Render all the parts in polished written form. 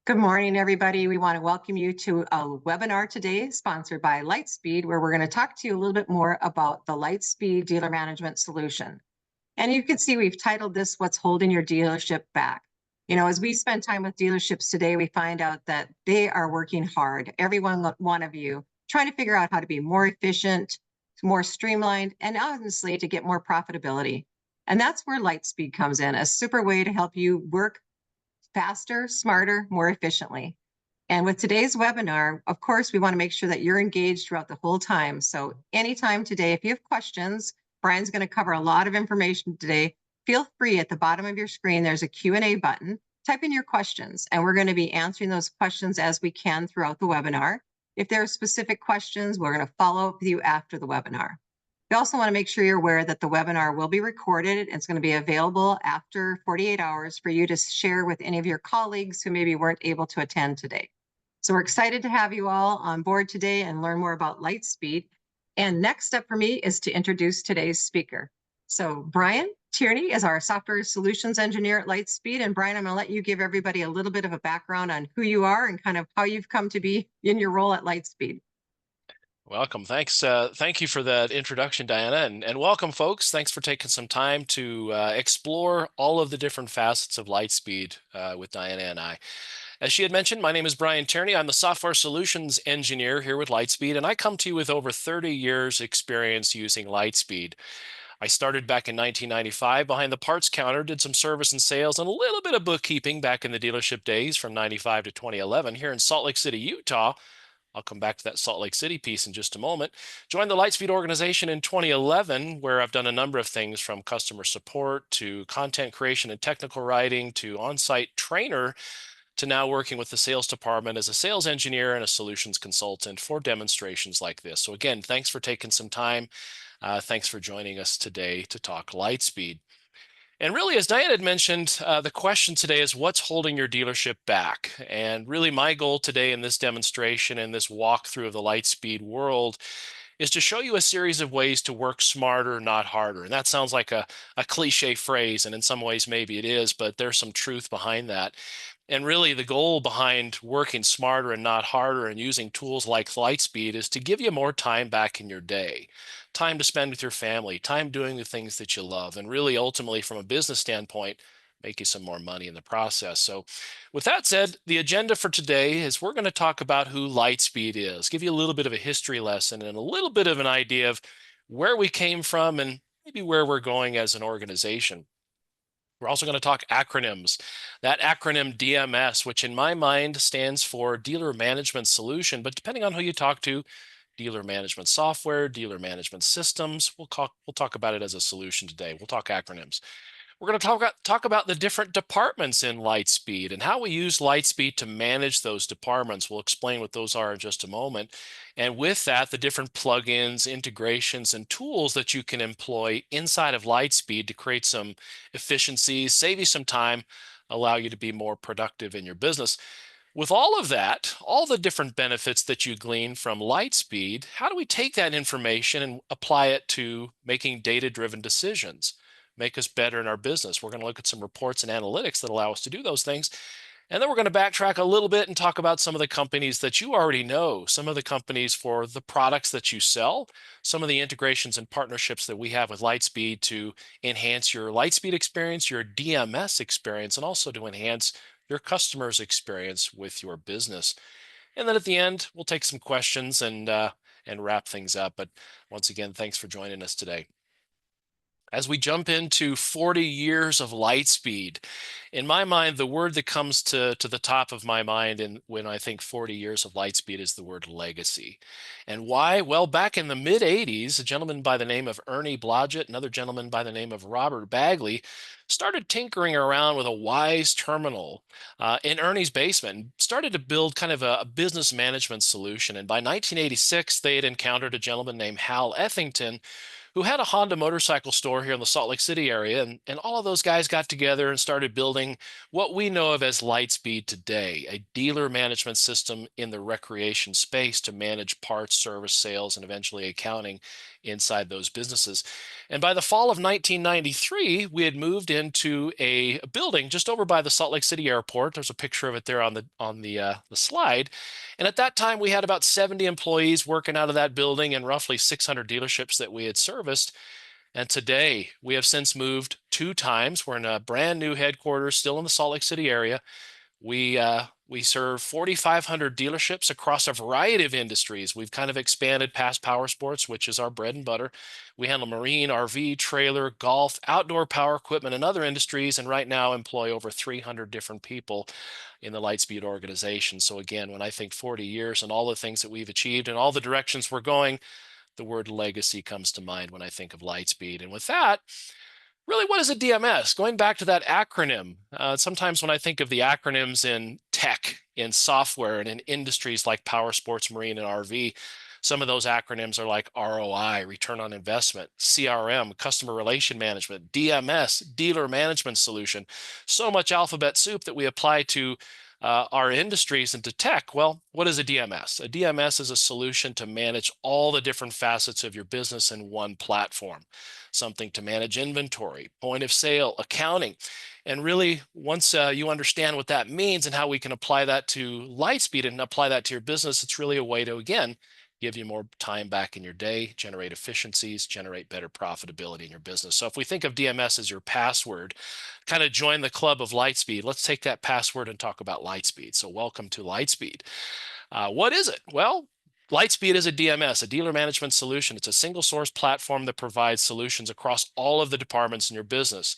Good morning, everybody. We want to welcome you to a webinar today sponsored by Lightspeed, where we're going to talk to you a little bit more about the Lightspeed dealer management solution. And you can see we've titled this, What's Holding Your Dealership Back? You know, as we spend time with dealerships today, we find out that they are working hard, one of you, trying to figure out how to be more efficient, more streamlined, and honestly, to get more profitability. And that's where Lightspeed comes in, a super way to help you work faster, smarter, more efficiently. And with today's webinar, of course, we want to make sure that you're engaged throughout the whole time. So anytime today, if you have questions, Brian's going to cover a lot of information today. Feel free at the bottom of your screen, there's a Q&A button. Type in your questions, and we're going to be answering those questions as we can throughout the webinar. If there are specific questions, we're going to follow up with you after the webinar. We also want to make sure you're aware that the webinar will be recorded. It's going to be available after 48 hours for you to share with any of your colleagues who maybe weren't able to attend today. So we're excited to have you all on board today and learn more about Lightspeed. And next step for me is to introduce today's speaker. So Brian Tierney is our software solutions engineer at Lightspeed. And Brian, I'm going to let you give everybody a little bit of a background on who you are and kind of how you've come to be in your role at Lightspeed. Welcome. Thanks. Thank you for that introduction, Diana, and welcome, folks. Thanks for taking some time to explore all of the different facets of Lightspeed with Diana and I. As she had mentioned, my name is Brian Tierney. I'm the software solutions engineer here with Lightspeed, and I come to you with over 30 years experience using Lightspeed. I started back in 1995 behind the parts counter, did some service and sales, and a little bit of bookkeeping back in the dealership days from 95 to 2011 here in Salt Lake City, Utah. I'll come back to that Salt Lake City piece in just a moment. Joined the Lightspeed organization in 2011, where I've done a number of things from customer support to content creation and technical writing to on-site trainer to now working with the sales department as a sales engineer and a solutions consultant for demonstrations like this. So again, thanks for taking some time. Thanks for joining us today to talk Lightspeed. And really, as Diane had mentioned, the question today is what's holding your dealership back? And really my goal today in this demonstration and this walkthrough of the Lightspeed world is to show you a series of ways to work smarter, not harder. And that sounds like a cliche phrase, and in some ways maybe it is, but there's some truth behind that. And really the goal behind working smarter and not harder and using tools like Lightspeed is to give you more time back in your day, time to spend with your family, time doing the things that you love, and really ultimately from a business standpoint, make you some more money in the process. So with that said, the agenda for today is we're going to talk about who Lightspeed is, give you a little bit of a history lesson and a little bit of an idea of where we came from and maybe where we're going as an organization. We're also going to talk acronyms. That acronym DMS, which in my mind stands for Dealer Management Solution, but depending on who you talk to, dealer management software, dealer management systems, we'll talk about it as a solution today. We'll talk acronyms. We're going to talk about the different departments in Lightspeed and how we use Lightspeed to manage those departments. We'll explain what those are in just a moment. And with that, the different plugins, integrations, and tools that you can employ inside of Lightspeed to create some efficiencies, save you some time, allow you to be more productive in your business. With all of that, all the different benefits that you glean from Lightspeed, how do we take that information and apply it to making data-driven decisions? Make us better in our business. We're going to look at some reports and analytics that allow us to do those things. And then we're going to backtrack a little bit and talk about some of the companies that you already know, some of the companies for the products that you sell, some of the integrations and partnerships that we have with Lightspeed to enhance your Lightspeed experience, your DMS experience, and also to enhance your customers' experience with your business. And then at the end, we'll take some questions and wrap things up. But once again, thanks for joining us today. As we jump into 40 years of Lightspeed, in my mind, the word that comes to the top of my mind when I think 40 years of Lightspeed is the word legacy. And why? Well, back in the mid-'80s, a gentleman by the name of Ernie Blodgett, another gentleman by the name of Robert Bagley, started tinkering around with a WISE terminal in Ernie's basement and started to build kind of a business management solution. And by 1986, they had encountered a gentleman named Hal Ethington, who had a Honda motorcycle store here in the Salt Lake City area. And all of those guys got together and started building what we know of as Lightspeed today, a dealer management system in the recreation space to manage parts, service, sales, and eventually accounting inside those businesses. And by the fall of 1993, we had moved into a building just over by the Salt Lake City airport. There's a picture of it there on the slide. And at that time, we had about 70 employees working out of that building and roughly 600 dealerships that we had serviced. And today, we have since moved 2 times. We're in a brand new headquarters, still in the Salt Lake City area. We serve 4,500 dealerships across a variety of industries. We've kind of expanded past powersports, which is our bread and butter. We handle marine, RV, trailer, golf, outdoor power equipment, and other industries, and right now employ over 300 different people in the Lightspeed organization. So again, when I think 40 years and all the things that we've achieved and all the directions we're going, the word legacy comes to mind when I think of Lightspeed. And with that, really, what is a DMS? Going back to that acronym, sometimes when I think of the acronyms in tech, in software, and in industries like power sports, marine, and RV, some of those acronyms are like ROI, return on investment, CRM, customer relation management, DMS, dealer management solution. So much alphabet soup that we apply to our industries and to tech. Well, what is a DMS? A DMS is a solution to manage all the different facets of your business in one platform. Something to manage inventory, point of sale, accounting. And really, once you understand what that means and how we can apply that to Lightspeed and apply that to your business, it's really a way to, again, give you more time back in your day, generate efficiencies, generate better profitability in your business. So if we think of DMS as your password, kind of join the club of Lightspeed. Let's take that password and talk about Lightspeed. So welcome to Lightspeed. What is it? Well, Lightspeed is a DMS, a dealer management solution. It's a single source platform that provides solutions across all of the departments in your business.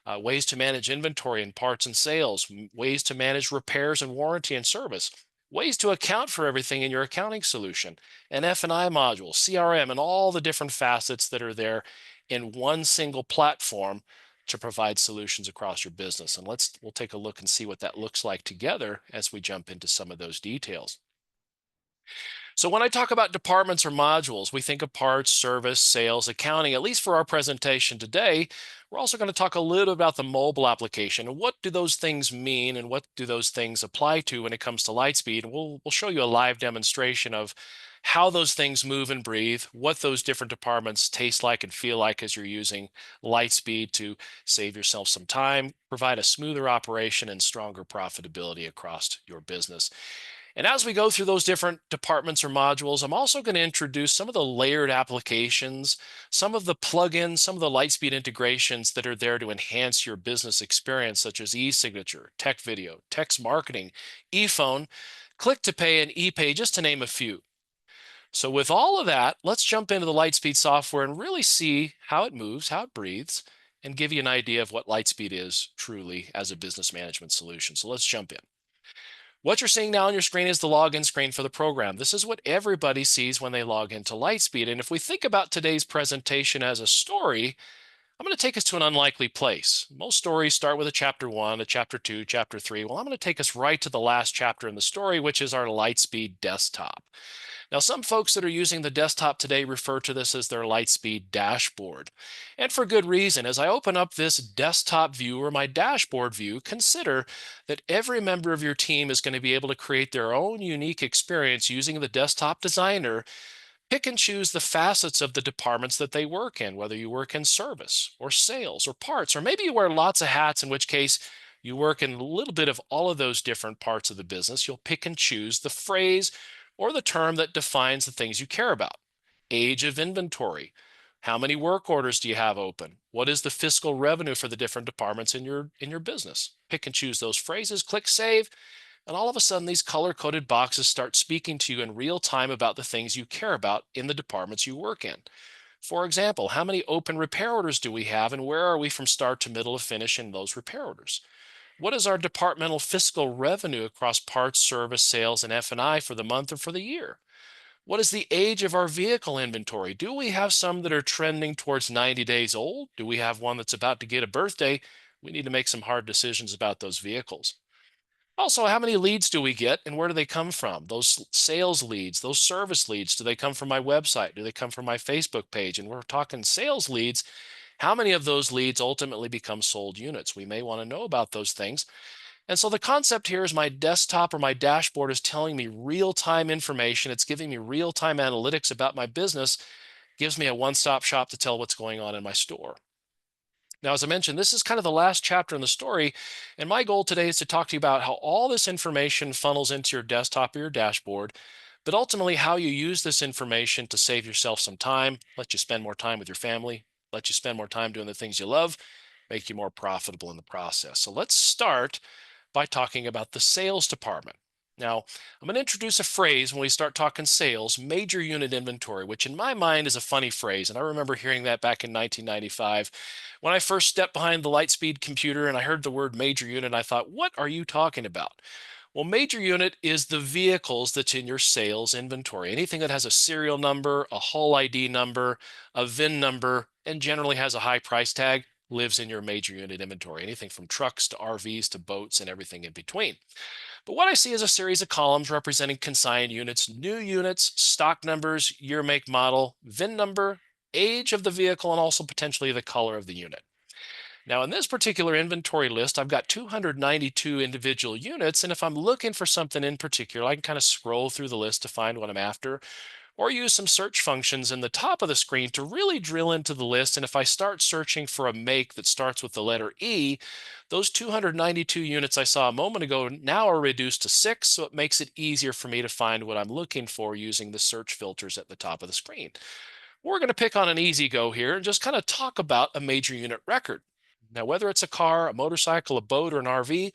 Ways to manage inventory and parts and sales, ways to manage repairs and warranty and service, ways to account for everything in your accounting solution, an F&I module, CRM, and all the different facets that are there in one single platform to provide solutions across your business. And we'll take a look and see what that looks like together as we jump into some of those details. So when I talk about departments or modules, we think of parts, service, sales, accounting. At least for our presentation today, we're also going to talk a little about the mobile application and what do those things mean and what do those things apply to when it comes to Lightspeed. And we'll show you a live demonstration of how those things move and breathe, what those different departments taste like and feel like as you're using Lightspeed to save yourself some time, provide a smoother operation and stronger profitability across your business. And as we go through those different departments or modules, I'm also going to introduce some of the layered applications, some of the plugins, some of the Lightspeed integrations that are there to enhance your business experience, such as e-signature, tech video, text marketing, e-phone, click to pay, and e-pay, just to name a few. So with all of that, let's jump into the Lightspeed software and really see how it moves, how it breathes, and give you an idea of what Lightspeed is truly as a business management solution. So let's jump in. What you're seeing now on your screen is the login screen for the program. This is what everybody sees when they log into Lightspeed. And if we think about today's presentation as a story, I'm going to take us to an unlikely place. Most stories start with a chapter 1, a chapter 2, chapter 3. Well, I'm going to take us right to the last chapter in the story, which is our Lightspeed desktop. Now, some folks that are using the desktop today refer to this as their Lightspeed dashboard. And for good reason. As I open up this desktop view or my dashboard view, consider that every member of your team is going to be able to create their own unique experience using the desktop designer. Pick and choose the facets of the departments that they work in, whether you work in service or sales or parts, or maybe you wear lots of hats, in which case you work in a little bit of all of those different parts of the business. You'll pick and choose the phrase or the term that defines the things you care about. Age of inventory. How many work orders do you have open? What is the fiscal revenue for the different departments in your business? Pick and choose those phrases, click save, and all of a sudden these color-coded boxes start speaking to you in real time about the things you care about in the departments you work in. For example, how many open repair orders do we have and where are we from start to middle of finish in those repair orders? What is our departmental fiscal revenue across parts, service, sales, and F&I for the month or for the year? What is the age of our vehicle inventory? Do we have some that are trending towards 90 days old? Do we have one that's about to get a birthday? We need to make some hard decisions about those vehicles. Also, how many leads do we get and where do they come from? Those sales leads, those service leads, do they come from my website? Do they come from my Facebook page? And we're talking sales leads. How many of those leads ultimately become sold units? We may want to know about those things. And so the concept here is my desktop or my dashboard is telling me real-time information. It's giving me real-time analytics about my business, gives me a one-stop shop to tell what's going on in my store. Now, as I mentioned, this is kind of the last chapter in the story, and my goal today is to talk to you about how all this information funnels into your desktop or your dashboard, but ultimately how you use this information to save yourself some time, let you spend more time with your family, let you spend more time doing the things you love, make you more profitable in the process. So let's start by talking about the sales department. Now, I'm going to introduce a phrase when we start talking sales, major unit inventory, which in my mind is a funny phrase. And I remember hearing that back in 1995 when I first stepped behind the Lightspeed computer and I heard the word major unit. I thought, what are you talking about? Well, major unit is the vehicles that's in your sales inventory. Anything that has a serial number, a hull ID number, a VIN number, and generally has a high price tag lives in your major unit inventory. Anything from trucks to RVs to boats and everything in between. But what I see is a series of columns representing consigned units, new units, stock numbers, year, make, model, VIN number, age of the vehicle, and also potentially the color of the unit. Now, in this particular inventory list, I've got 292 individual units, and if I'm looking for something in particular, I can kind of scroll through the list to find what I'm after, or use some search functions in the top of the screen to really drill into the list. And if I start searching for a make that starts with the letter E, those 292 units I saw a moment ago now are reduced to 6, so it makes it easier for me to find what I'm looking for using the search filters at the top of the screen. We're going to pick on an easy go here and just kind of talk about a major unit record. Now, whether it's a car, a motorcycle, a boat, or an RV,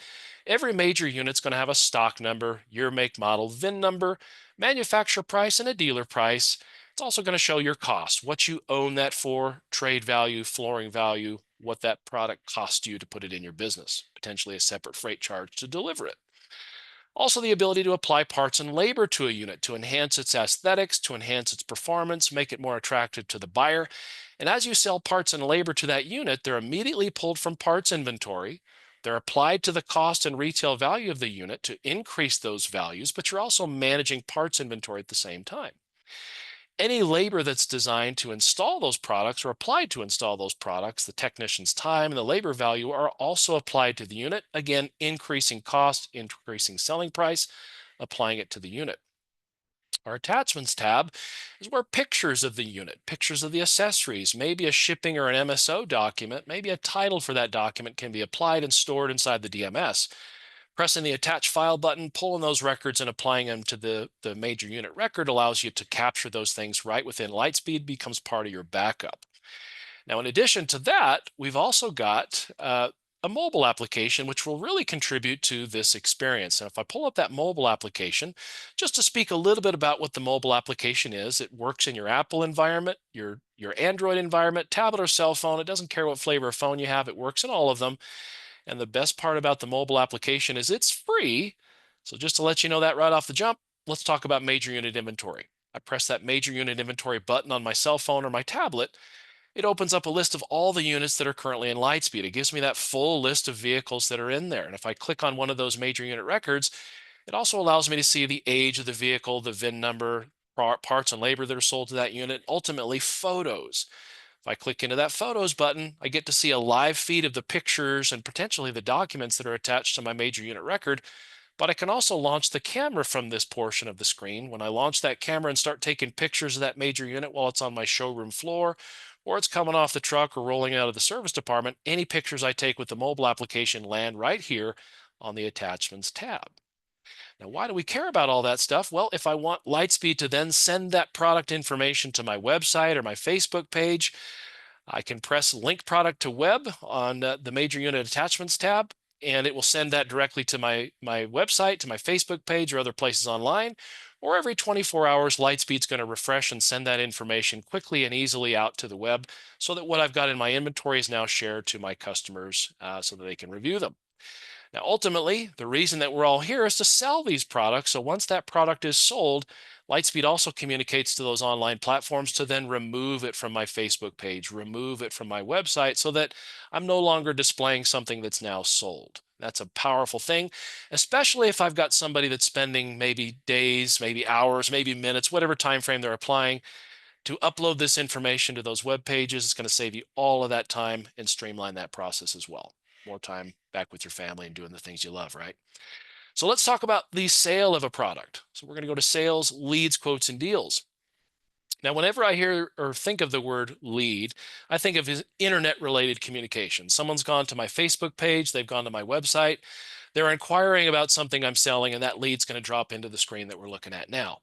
every major unit's going to have a stock number, year, make, model, VIN number, manufacturer price, and a dealer price. It's also going to show your cost, what you own that for, trade value, flooring value, what that product cost you to put it in your business, potentially a separate freight charge to deliver it. Also, the ability to apply parts and labor to a unit to enhance its aesthetics, to enhance its performance, make it more attractive to the buyer. And as you sell parts and labor to that unit, they're immediately pulled from parts inventory. They're applied to the cost and retail value of the unit to increase those values, but you're also managing parts inventory at the same time. Any labor that's designed to install those products or applied to install those products, the technician's time and the labor value are also applied to the unit, again, increasing cost, increasing selling price, applying it to the unit. Our attachments tab is where pictures of the unit, pictures of the accessories, maybe a shipping or an MSO document, maybe a title for that document can be applied and stored inside the DMS. Pressing the attach file button, pulling those records and applying them to the major unit record allows you to capture those things right within Lightspeed, becomes part of your backup. Now, in addition to that, we've also got a mobile application, which will really contribute to this experience. And if I pull up that mobile application, just to speak a little bit about what the mobile application is, it works in your Apple environment, your Android environment, tablet or cell phone. It doesn't care what flavor of phone you have. It works in all of them. And the best part about the mobile application is it's free. So just to let you know that right off the jump, let's talk about major unit inventory. I press that major unit inventory button on my cell phone or my tablet. It opens up a list of all the units that are currently in Lightspeed. It gives me that full list of vehicles that are in there. And if I click on one of those major unit records, it also allows me to see the age of the vehicle, the VIN number, parts and labor that are sold to that unit, ultimately photos. If I click into that photos button, I get to see a live feed of the pictures and potentially the documents that are attached to my major unit record. But I can also launch the camera from this portion of the screen. When I launch that camera and start taking pictures of that major unit while it's on my showroom floor, or it's coming off the truck or rolling out of the service department, any pictures I take with the mobile application land right here on the attachments tab. Now, why do we care about all that stuff? Well, if I want Lightspeed to then send that product information to my website or my Facebook page, I can press link product to web on the major unit attachments tab, and it will send that directly to my website, to my Facebook page or other places online. Or every 24 hours, Lightspeed's going to refresh and send that information quickly and easily out to the web so that what I've got in my inventory is now shared to my customers so that they can review them. Now, ultimately, the reason that we're all here is to sell these products. So once that product is sold, Lightspeed also communicates to those online platforms to then remove it from my Facebook page, remove it from my website so that I'm no longer displaying something that's now sold. That's a powerful thing, especially if I've got somebody that's spending maybe days, maybe hours, maybe minutes, whatever time frame they're applying to upload this information to those web pages. It's going to save you all of that time and streamline that process as well. More time back with your family and doing the things you love, right? So let's talk about the sale of a product. So we're going to go to sales, leads, quotes, and deals. Now, whenever I hear or think of the word lead, I think of his internet-related communication. Someone's gone to my Facebook page, they've gone to my website, they're inquiring about something I'm selling, and that lead's going to drop into the screen that we're looking at now.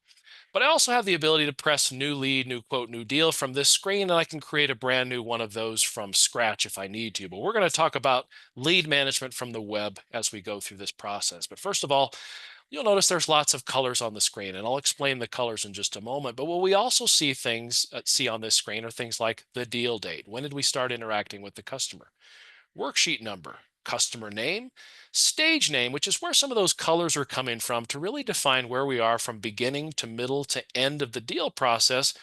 But I also have the ability to press new lead, new quote, new deal from this screen, and I can create a brand new one of those from scratch if I need to. But we're going to talk about lead management from the web as we go through this process. But first of all, you'll notice there's lots of colors on the screen, and I'll explain the colors in just a moment. But what we also see on this screen are things like the deal date. When did we start interacting with the customer? Worksheet number, customer name, stage name, which is where some of those colors are coming from to really define where we are from beginning to middle to end of the deal process.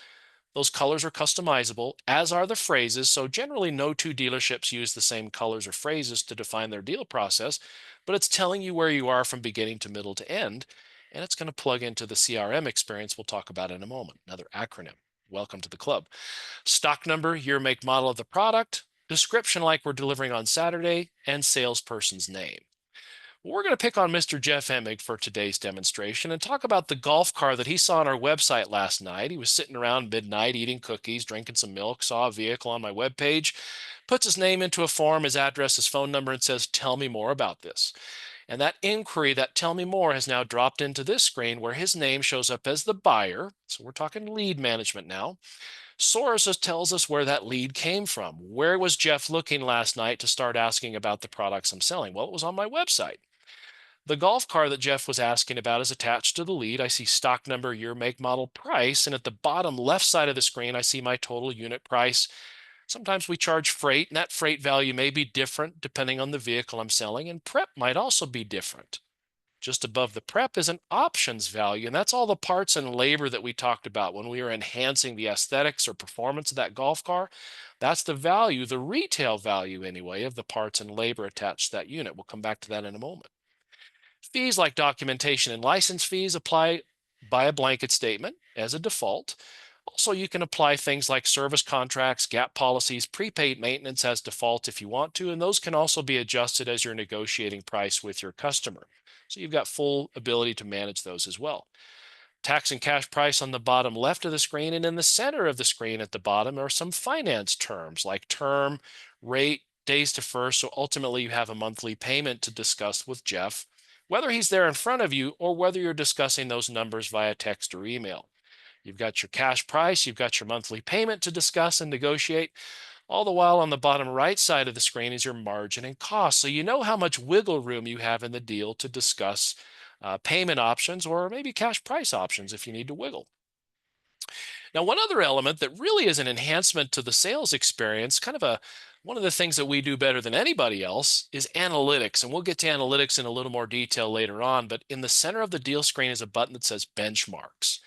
Those colors are customizable, as are the phrases. So generally, no two dealerships use the same colors or phrases to define their deal process, but it's telling you where you are from beginning to middle to end. And it's going to plug into the CRM experience we'll talk about in a moment. Another acronym. Welcome to the club. Stock number, year, make, model of the product, description like we're delivering on Saturday, and salesperson's name. We're going to pick on Mr. Jeff Emig for today's demonstration and talk about the golf car that he saw on our website last night. He was sitting around midnight eating cookies, drinking some milk, saw a vehicle on my webpage, puts his name into a form, his address, his phone number, and says, "Tell me more about this." And that inquiry, that "tell me more," has now dropped into this screen where his name shows up as the buyer. So we're talking lead management now. Sources tells us where that lead came from. Where was Jeff looking last night to start asking about the products I'm selling? Well, it was on my website. The golf car that Jeff was asking about is attached to the lead. I see stock number, year, make, model, price, and at the bottom left side of the screen, I see my total unit price. Sometimes we charge freight, and that freight value may be different depending on the vehicle I'm selling, and prep might also be different. Just above the prep is an options value, and that's all the parts and labor that we talked about when we were enhancing the aesthetics or performance of that golf car. That's the value, the retail value anyway, of the parts and labor attached to that unit. We'll come back to that in a moment. Fees like documentation and license fees apply by a blanket statement as a default. Also, you can apply things like service contracts, gap policies, prepaid maintenance as default if you want to, and those can also be adjusted as you're negotiating price with your customer. So you've got full ability to manage those as well. Tax and cash price on the bottom left of the screen, and in the center of the screen at the bottom are some finance terms like term, rate, days to first. So ultimately, you have a monthly payment to discuss with Jeff, whether he's there in front of you or whether you're discussing those numbers via text or email. You've got your cash price, you've got your monthly payment to discuss and negotiate. All the while on the bottom right side of the screen is your margin and cost. So you know how much wiggle room you have in the deal to discuss payment options or maybe cash price options if you need to wiggle. Now, one other element that really is an enhancement to the sales experience, one of the things that we do better than anybody else is analytics. And we'll get to analytics in a little more detail later on. But in the center of the deal screen is a button that says benchmarks.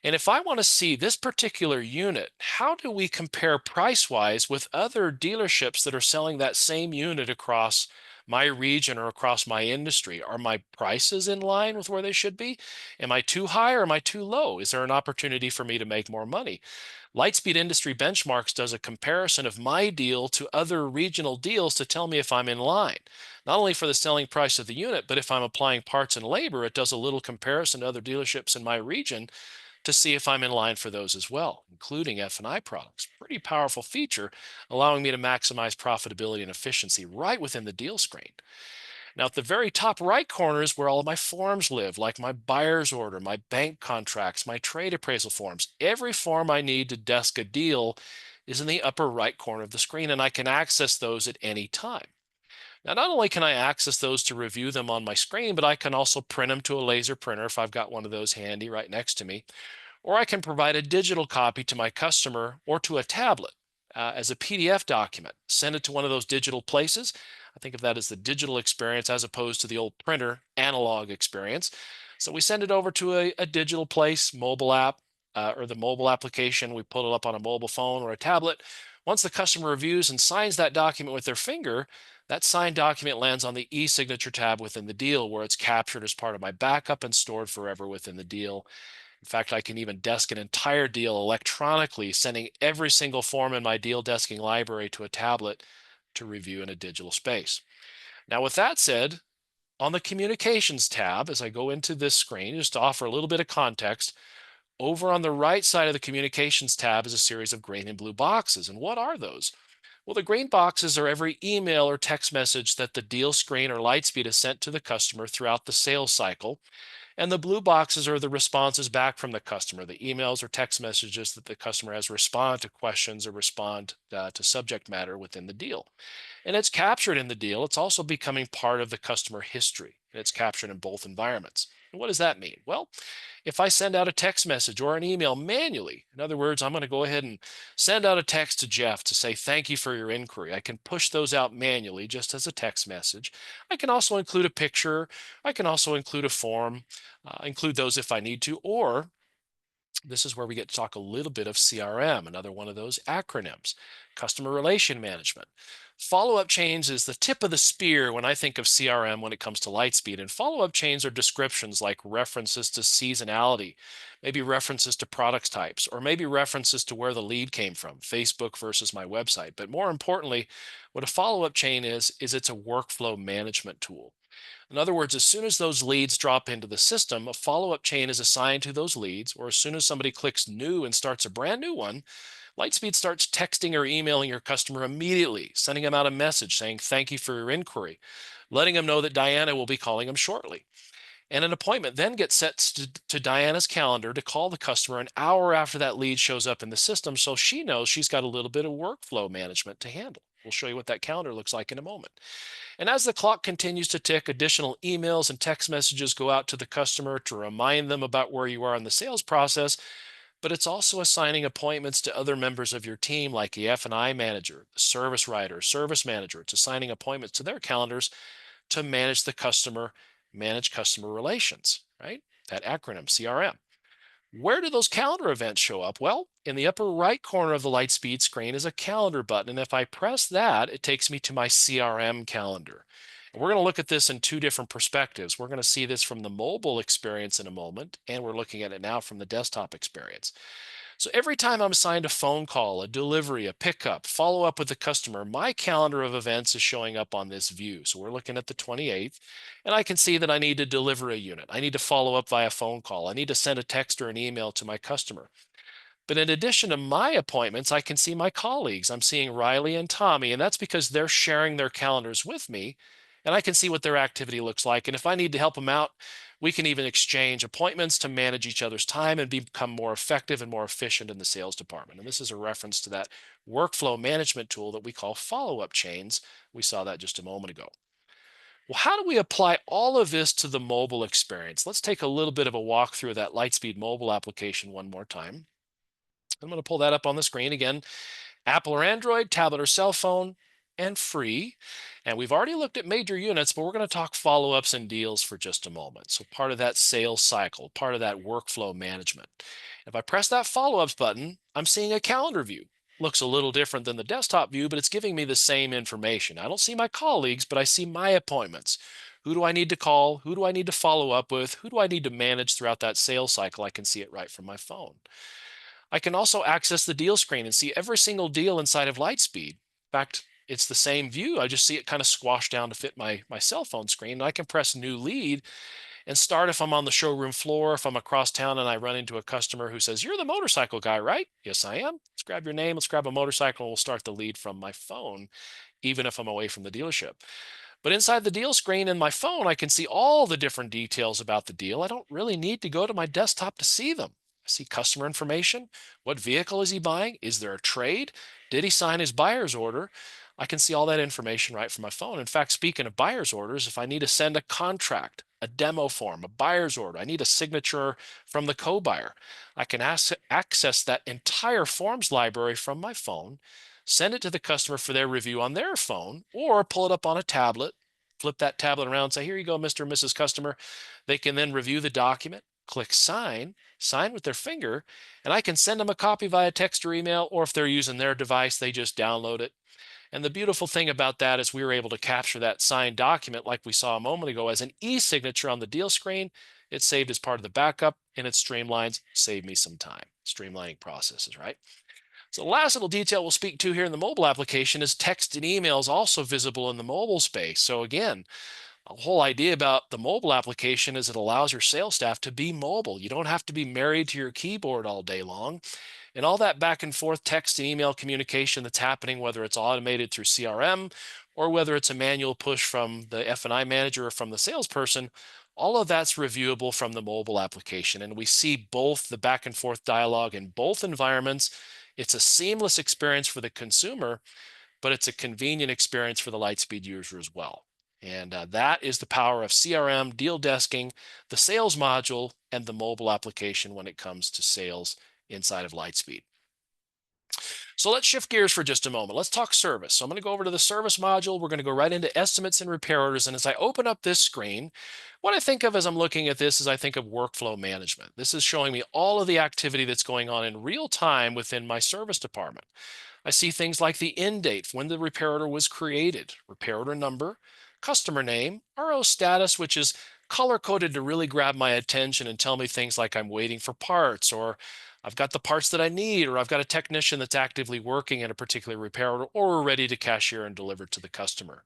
And if I want to see this particular unit, how do we compare price-wise with other dealerships that are selling that same unit across my region or across my industry? Are my prices in line with where they should be? Am I too high or am I too low? Is there an opportunity for me to make more money? Lightspeed Industry Benchmarks does a comparison of my deal to other regional deals to tell me if I'm in line, not only for the selling price of the unit, but if I'm applying parts and labor, it does a little comparison to other dealerships in my region to see if I'm in line for those as well, including F&I products. Pretty powerful feature, allowing me to maximize profitability and efficiency right within the deal screen. Now, at the very top right corner is where all of my forms live, like my buyer's order, my bank contracts, my trade appraisal forms. Every form I need to desk a deal is in the upper right corner of the screen, and I can access those at any time. Now, not only can I access those to review them on my screen, but I can also print them to a laser printer if I've got one of those handy right next to me. Or I can provide a digital copy to my customer or to a tablet as a PDF document, send it to one of those digital places. I think of that as the digital experience as opposed to the old printer analog experience. So we send it over to a digital place, mobile app, or the mobile application. We pull it up on a mobile phone or a tablet. Once the customer reviews and signs that document with their finger, that signed document lands on the e-signature tab within the deal, where it's captured as part of my backup and stored forever within the deal. In fact, I can even desk an entire deal electronically, sending every single form in my deal desking library to a tablet to review in a digital space. Now, with that said, on the communications tab, as I go into this screen, just to offer a little bit of context, over on the right side of the communications tab is a series of green and blue boxes. And what are those? Well, the green boxes are every email or text message that the deal screen or Lightspeed has sent to the customer throughout the sales cycle. And the blue boxes are the responses back from the customer, the emails or text messages that the customer has respond to questions or respond to subject matter within the deal. And it's captured in the deal. It's also becoming part of the customer history. And it's captured in both environments. And what does that mean? Well, if I send out a text message or an email manually, in other words, I'm going to go ahead and send out a text to Jeff to say, thank you for your inquiry. I can push those out manually just as a text message. I can also include a picture. I can also include a form, include those if I need to, or this is where we get to talk a little bit of CRM, another one of those acronyms, customer relation management. Follow-up chains is the tip of the spear when I think of CRM when it comes to Lightspeed. And follow-up chains are descriptions like references to seasonality, maybe references to product types, or maybe references to where the lead came from, Facebook versus my website. But more importantly, what a follow-up chain is it's a workflow management tool. In other words, as soon as those leads drop into the system, a follow-up chain is assigned to those leads, or as soon as somebody clicks new and starts a brand new one, Lightspeed starts texting or emailing your customer immediately, sending them out a message saying, thank you for your inquiry, letting them know that Diana will be calling them shortly. And an appointment then gets set to Diana's calendar to call the customer an hour after that lead shows up in the system, so she knows she's got a little bit of workflow management to handle. We'll show you what that calendar looks like in a moment. And as the clock continues to tick, additional emails and text messages go out to the customer to remind them about where you are in the sales process. But it's also assigning appointments to other members of your team, like the F&I manager, the service writer, service manager. It's assigning appointments to their calendars to manage the customer, manage customer relations, right? That acronym, CRM. Where do those calendar events show up? Well, in the upper right corner of the Lightspeed screen is a calendar button. And if I press that, it takes me to my CRM calendar. And we're going to look at this in two different perspectives. We're going to see this from the mobile experience in a moment, and we're looking at it now from the desktop experience. So every time I'm assigned a phone call, a delivery, a pickup, follow up with the customer, my calendar of events is showing up on this view. So we're looking at the 28th, and I can see that I need to deliver a unit. I need to follow up via phone call. I need to send a text or an email to my customer. But in addition to my appointments, I can see my colleagues. I'm seeing Riley and Tommy, and that's because they're sharing their calendars with me, and I can see what their activity looks like. And if I need to help them out, we can even exchange appointments to manage each other's time and become more effective and more efficient in the sales department. And this is a reference to that workflow management tool that we call follow-up chains. We saw that just a moment ago. Well, how do we apply all of this to the mobile experience? Let's take a little bit of a walk through that Lightspeed mobile application one more time. I'm going to pull that up on the screen again. Apple or Android, tablet or cell phone, and free. And we've already looked at major units, but we're going to talk follow-ups and deals for just a moment. So part of that sales cycle, part of that workflow management. If I press that follow-ups button, I'm seeing a calendar view. Looks a little different than the desktop view, but it's giving me the same information. I don't see my colleagues, but I see my appointments. Who do I need to call? Who do I need to follow up with? Who do I need to manage throughout that sales cycle? I can see it right from my phone. I can also access the deal screen and see every single deal inside of Lightspeed. In fact, it's the same view. I just see it kind of squashed down to fit my cell phone screen. And I can press new lead and start if I'm on the showroom floor, if I'm across town and I run into a customer who says, you're the motorcycle guy, right? Yes, I am. Let's grab your name. Let's grab a motorcycle and we'll start the lead from my phone, even if I'm away from the dealership. But inside the deal screen in my phone, I can see all the different details about the deal. I don't really need to go to my desktop to see them. I see customer information. What vehicle is he buying? Is there a trade? Did he sign his buyer's order? I can see all that information right from my phone. In fact, speaking of buyer's orders, if I need to send a contract, a demo form, a buyer's order, I need a signature from the co-buyer, I can access that entire forms library from my phone, send it to the customer for their review on their phone, or pull it up on a tablet flip that tablet around, say, here you go, Mr. and Mrs. Customer. They can then review the document, click sign, sign with their finger, and I can send them a copy via text or email, or if they're using their device, they just download it. And the beautiful thing about that is we were able to capture that signed document like we saw a moment ago as an e-signature on the deal screen. It's saved as part of the backup, and it streamlines, saved me some time. Streamlining processes, right? So the last little detail we'll speak to here in the mobile application is text and emails also visible in the mobile space. So again, the whole idea about the mobile application is it allows your sales staff to be mobile. You don't have to be married to your keyboard all day long. And all that back and forth text and email communication that's happening, whether it's automated through CRM or whether it's a manual push from the F&I manager or from the salesperson, all of that's reviewable from the mobile application. And we see both the back and forth dialogue in both environments. It's a seamless experience for the consumer, but it's a convenient experience for the Lightspeed user as well. And that is the power of CRM, deal desking, the sales module, and the mobile application when it comes to sales inside of Lightspeed. So let's shift gears for just a moment. Let's talk service. So I'm going to go over to the service module. We're going to go right into estimates and repair orders. And as I open up this screen, what I think of as I'm looking at this is I think of workflow management. This is showing me all of the activity that's going on in real time within my service department. I see things like the end date, when the repair order was created, repair order number, customer name, RO status, which is color coded to really grab my attention and tell me things like I'm waiting for parts, or I've got the parts that I need, or I've got a technician that's actively working in a particular repair order, or we're ready to cashier and deliver to the customer.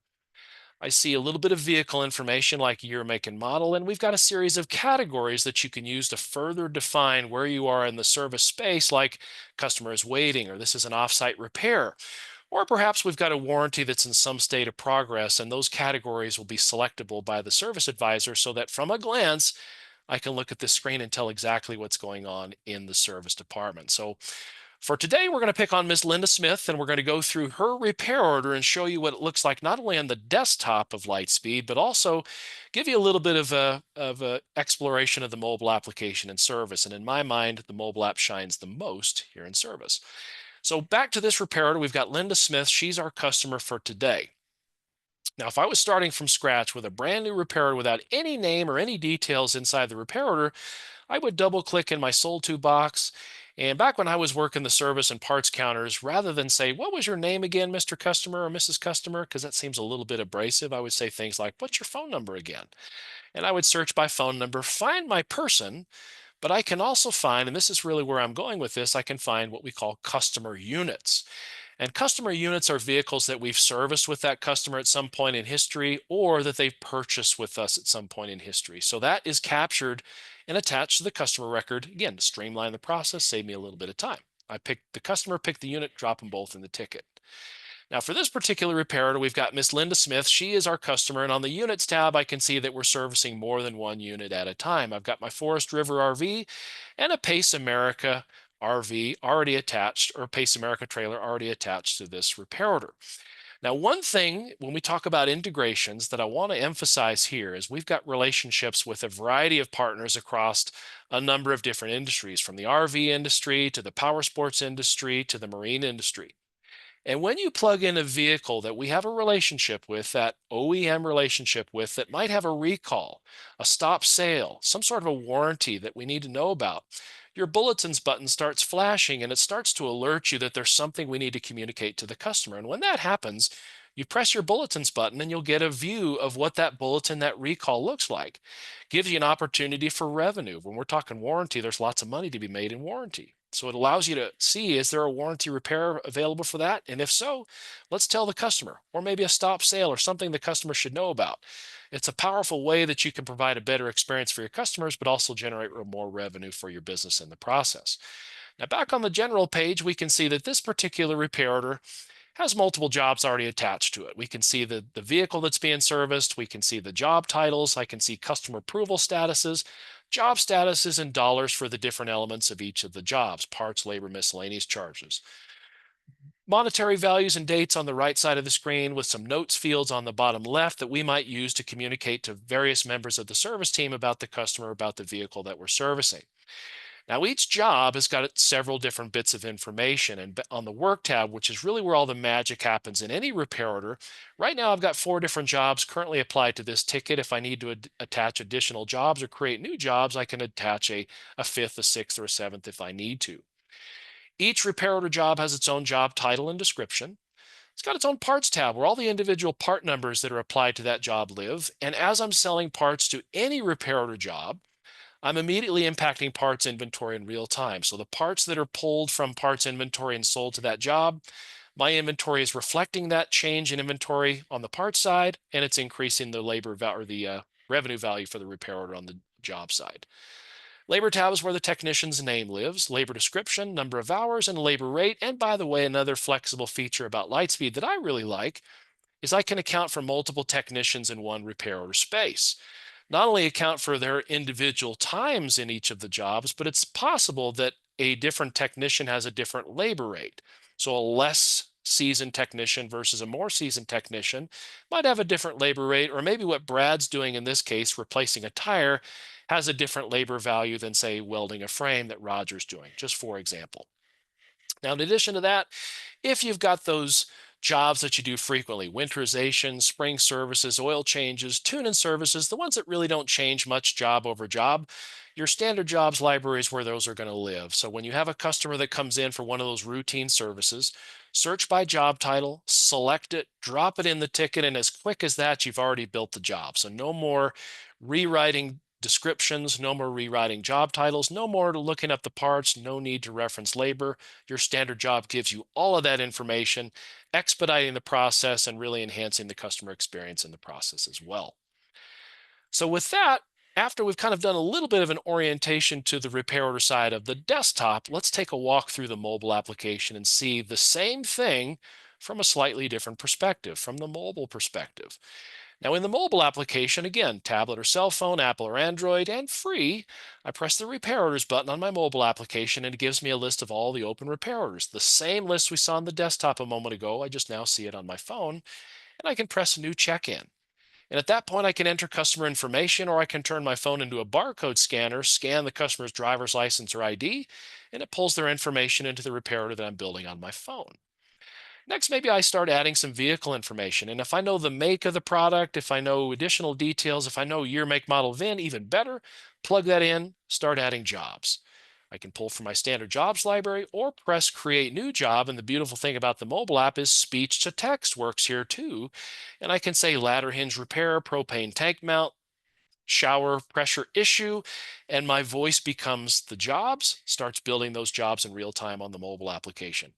I see a little bit of vehicle information like year, make, and model, and we've got a series of categories that you can use to further define where you are in the service space, like customer is waiting, or this is an offsite repair, or perhaps we've got a warranty that's in some state of progress, and those categories will be selectable by the service advisor so that from a glance, I can look at the screen and tell exactly what's going on in the service department. So for today, we're going to pick on Miss Linda Smith, and we're going to go through her repair order and show you what it looks like not only on the desktop of Lightspeed, but also give you a little bit of a exploration of the mobile application and service. And in my mind, the mobile app shines the most here in service. So back to this repair order, we've got Linda Smith. She's our customer for today. Now, if I was starting from scratch with a brand new repair order without any name or any details inside the repair order, I would double click in my sold to box. And back when I was working the service and parts counters, rather than say, what was your name again, Mr. Customer or Mrs. Customer? Because that seems a little bit abrasive. I would say things like, what's your phone number again? And I would search by phone number, find my person, but I can also find, and this is really where I'm going with this, I can find what we call customer units. And customer units are vehicles that we've serviced with that customer at some point in history or that they've purchased with us at some point in history. So that is captured and attached to the customer record, again, to streamline the process, save me a little bit of time. I pick the customer, pick the unit, drop them both in the ticket. Now for this particular repair order, we've got Miss Linda Smith. She is our customer, and on the units tab, I can see that we're servicing more than one unit at a time. I've got my Forest River RV and a Pace America RV already attached, or Pace America trailer already attached to this repair order. Now, one thing when we talk about integrations that I want to emphasize here is we've got relationships with a variety of partners across a number of different industries, from the RV industry to the powersports industry to the marine industry. And when you plug in a vehicle that we have a relationship with, that OEM relationship with, that might have a recall, a stop sale, some sort of a warranty that we need to know about, your bulletins button starts flashing and it starts to alert you that there's something we need to communicate to the customer. And when that happens, you press your bulletins button and you'll get a view of what that bulletin, that recall looks like. Gives you an opportunity for revenue. When we're talking warranty, there's lots of money to be made in warranty. So it allows you to see, is there a warranty repair available for that? And if so, let's tell the customer, or maybe a stop sale or something the customer should know about. It's a powerful way that you can provide a better experience for your customers, but also generate more revenue for your business in the process. Now, back on the general page, we can see that this particular repair order has multiple jobs already attached to it. We can see the vehicle that's being serviced. We can see the job titles. I can see customer approval statuses, job statuses, and dollars for the different elements of each of the jobs, parts, labor, miscellaneous charges. Monetary values and dates on the right side of the screen with some notes fields on the bottom left that we might use to communicate to various members of the service team about the customer, about the vehicle that we're servicing. Now, each job has got several different bits of information. And on the work tab, which is really where all the magic happens in any repair order, right now I've got 4 different jobs currently applied to this ticket. If I need to attach additional jobs or create new jobs, I can attach a fifth, a sixth, or a seventh if I need to. Each repair order job has its own job title and description. It's got its own parts tab where all the individual part numbers that are applied to that job live. And as I'm selling parts to any repair order job, I'm immediately impacting parts inventory in real time. So the parts that are pulled from parts inventory and sold to that job, my inventory is reflecting that change in inventory on the parts side, and it's increasing the revenue value for the repair order on the job side. Labor tab is where the technician's name lives, labor description, number of hours, and labor rate. And by the way, another flexible feature about Lightspeed that I really like is I can account for multiple technicians in one repair order space. Not only account for their individual times in each of the jobs, but it's possible that a different technician has a different labor rate. So a less seasoned technician versus a more seasoned technician might have a different labor rate, or maybe what Brad's doing in this case, replacing a tire, has a different labor value than, say, welding a frame that Roger's doing, just for example. Now, in addition to that, if you've got those jobs that you do frequently, winterization, spring services, oil changes, tune-in services, the ones that really don't change much job over job, your standard jobs library is where those are going to live. So when you have a customer that comes in for one of those routine services, search by job title, select it, drop it in the ticket, and as quick as that, you've already built the job. So no more rewriting descriptions, no more rewriting job titles, no more looking up the parts, no need to reference labor. Your standard job gives you all of that information, expediting the process and really enhancing the customer experience in the process as well. So with that, after we've kind of done a little bit of an orientation to the repair order side of the desktop, let's take a walk through the mobile application and see the same thing from a slightly different perspective, from the mobile perspective. Now in the mobile application, again, tablet or cell phone, Apple or Android, and free, I press the repair orders button on my mobile application and it gives me a list of all the open repair orders. The same list we saw on the desktop a moment ago, I just now see it on my phone, and I can press new check-in. And at that point, I can enter customer information, or I can turn my phone into a barcode scanner, scan the customer's driver's license or ID, and it pulls their information into the repair order that I'm building on my phone. Next, maybe I start adding some vehicle information. And if I know the make of the product, if I know additional details, if I know year, make, model, VIN, even better, plug that in, start adding jobs. I can pull from my standard jobs library or press create new job. And the beautiful thing about the mobile app is speech to text works here too. And I can say ladder hinge repair, propane tank mount, shower pressure issue, and my voice becomes the jobs, starts building those jobs in real time on the mobile application.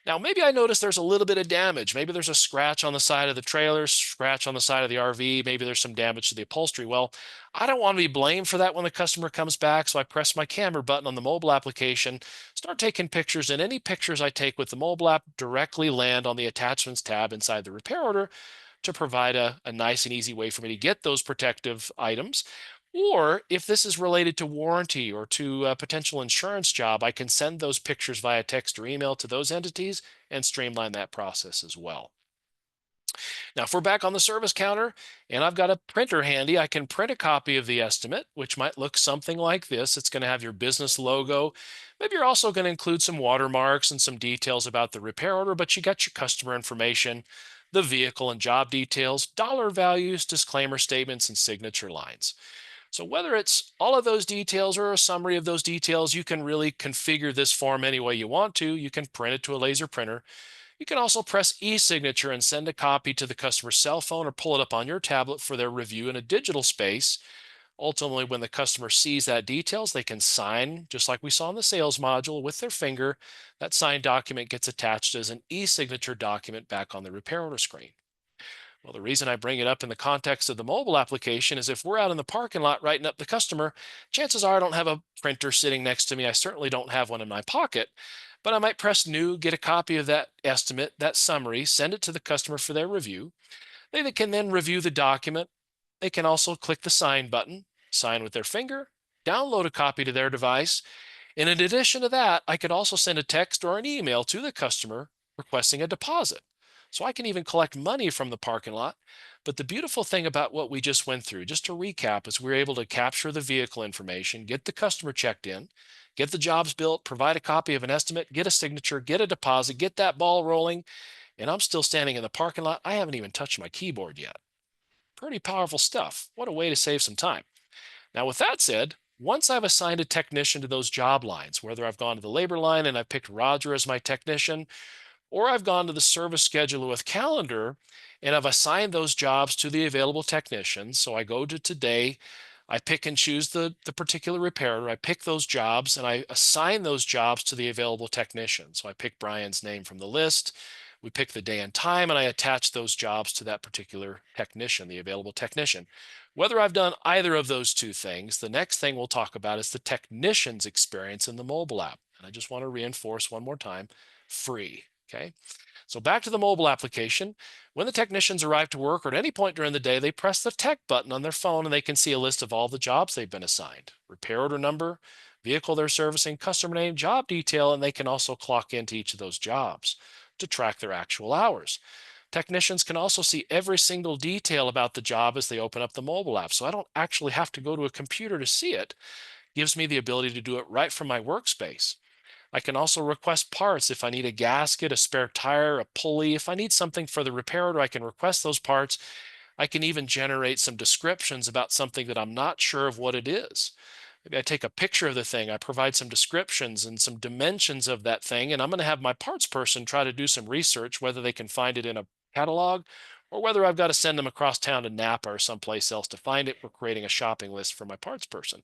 Now, maybe I notice there's a little bit of damage. Maybe there's a scratch on the side of the trailer, scratch on the side of the RV. Maybe there's some damage to the upholstery. Well, I don't want to be blamed for that when the customer comes back. So I press my camera button on the mobile application, start taking pictures, and any pictures I take with the mobile app directly land on the attachments tab inside the repair order to provide a nice and easy way for me to get those protective items. Or if this is related to warranty or to a potential insurance job, I can send those pictures via text or email to those entities and streamline that process as well. Now, if we're back on the service counter and I've got a printer handy, I can print a copy of the estimate, which might look something like this. It's going to have your business logo. Maybe you're also going to include some watermarks and some details about the repair order, but you got your customer information, the vehicle and job details, dollar values, disclaimer statements, and signature lines. So whether it's all of those details or a summary of those details, you can really configure this form any way you want to. You can print it to a laser printer. You can also press e-signature and send a copy to the customer's cell phone or pull it up on your tablet for their review in a digital space. Ultimately, when the customer sees that details, they can sign, just like we saw in the sales module, with their finger. That signed document gets attached as an e-signature document back on the repair order screen. Well, the reason I bring it up in the context of the mobile application is if we're out in the parking lot writing up the customer, chances are I don't have a printer sitting next to me. I certainly don't have one in my pocket, but I might press new, get a copy of that estimate, that summary, send it to the customer for their review. They can then review the document. They can also click the sign button, sign with their finger, download a copy to their device. And in addition to that, I could also send a text or an email to the customer requesting a deposit. So I can even collect money from the parking lot. But the beautiful thing about what we just went through, just to recap, is we were able to capture the vehicle information, get the customer checked in, get the jobs built, provide a copy of an estimate, get a signature, get a deposit, get that ball rolling, and I'm still standing in the parking lot. I haven't even touched my keyboard yet. Pretty powerful stuff. What a way to save some time. Now, with that said, once I've assigned a technician to those job lines, whether I've gone to the labor line and I've picked Roger as my technician, or I've gone to the service scheduler with calendar and I've assigned those jobs to the available technicians. So I go to today, I pick and choose the particular repairer, I pick those jobs and I assign those jobs to the available technician. So I pick Brian's name from the list, we pick the day and time, and I attach those jobs to that particular technician, the available technician. Whether I've done either of those two things, the next thing we'll talk about is the technician's experience in the mobile app. And I just want to reinforce one more time, free. Okay. So back to the mobile application. When the technicians arrive to work or at any point during the day, they press the tech button on their phone and they can see a list of all the jobs they've been assigned, repair order number, vehicle they're servicing, customer name, job detail, and they can also clock into each of those jobs to track their actual hours. Technicians can also see every single detail about the job as they open up the mobile app. So I don't actually have to go to a computer to see it. Gives me the ability to do it right from my workspace. I can also request parts if I need a gasket, a spare tire, a pulley. If I need something for the repair order, I can request those parts. I can even generate some descriptions about something that I'm not sure of what it is. Maybe I take a picture of the thing, I provide some descriptions and some dimensions of that thing, and I'm going to have my parts person try to do some research, whether they can find it in a catalog or whether I've got to send them across town to Napa or someplace else to find it. We're creating a shopping list for my parts person.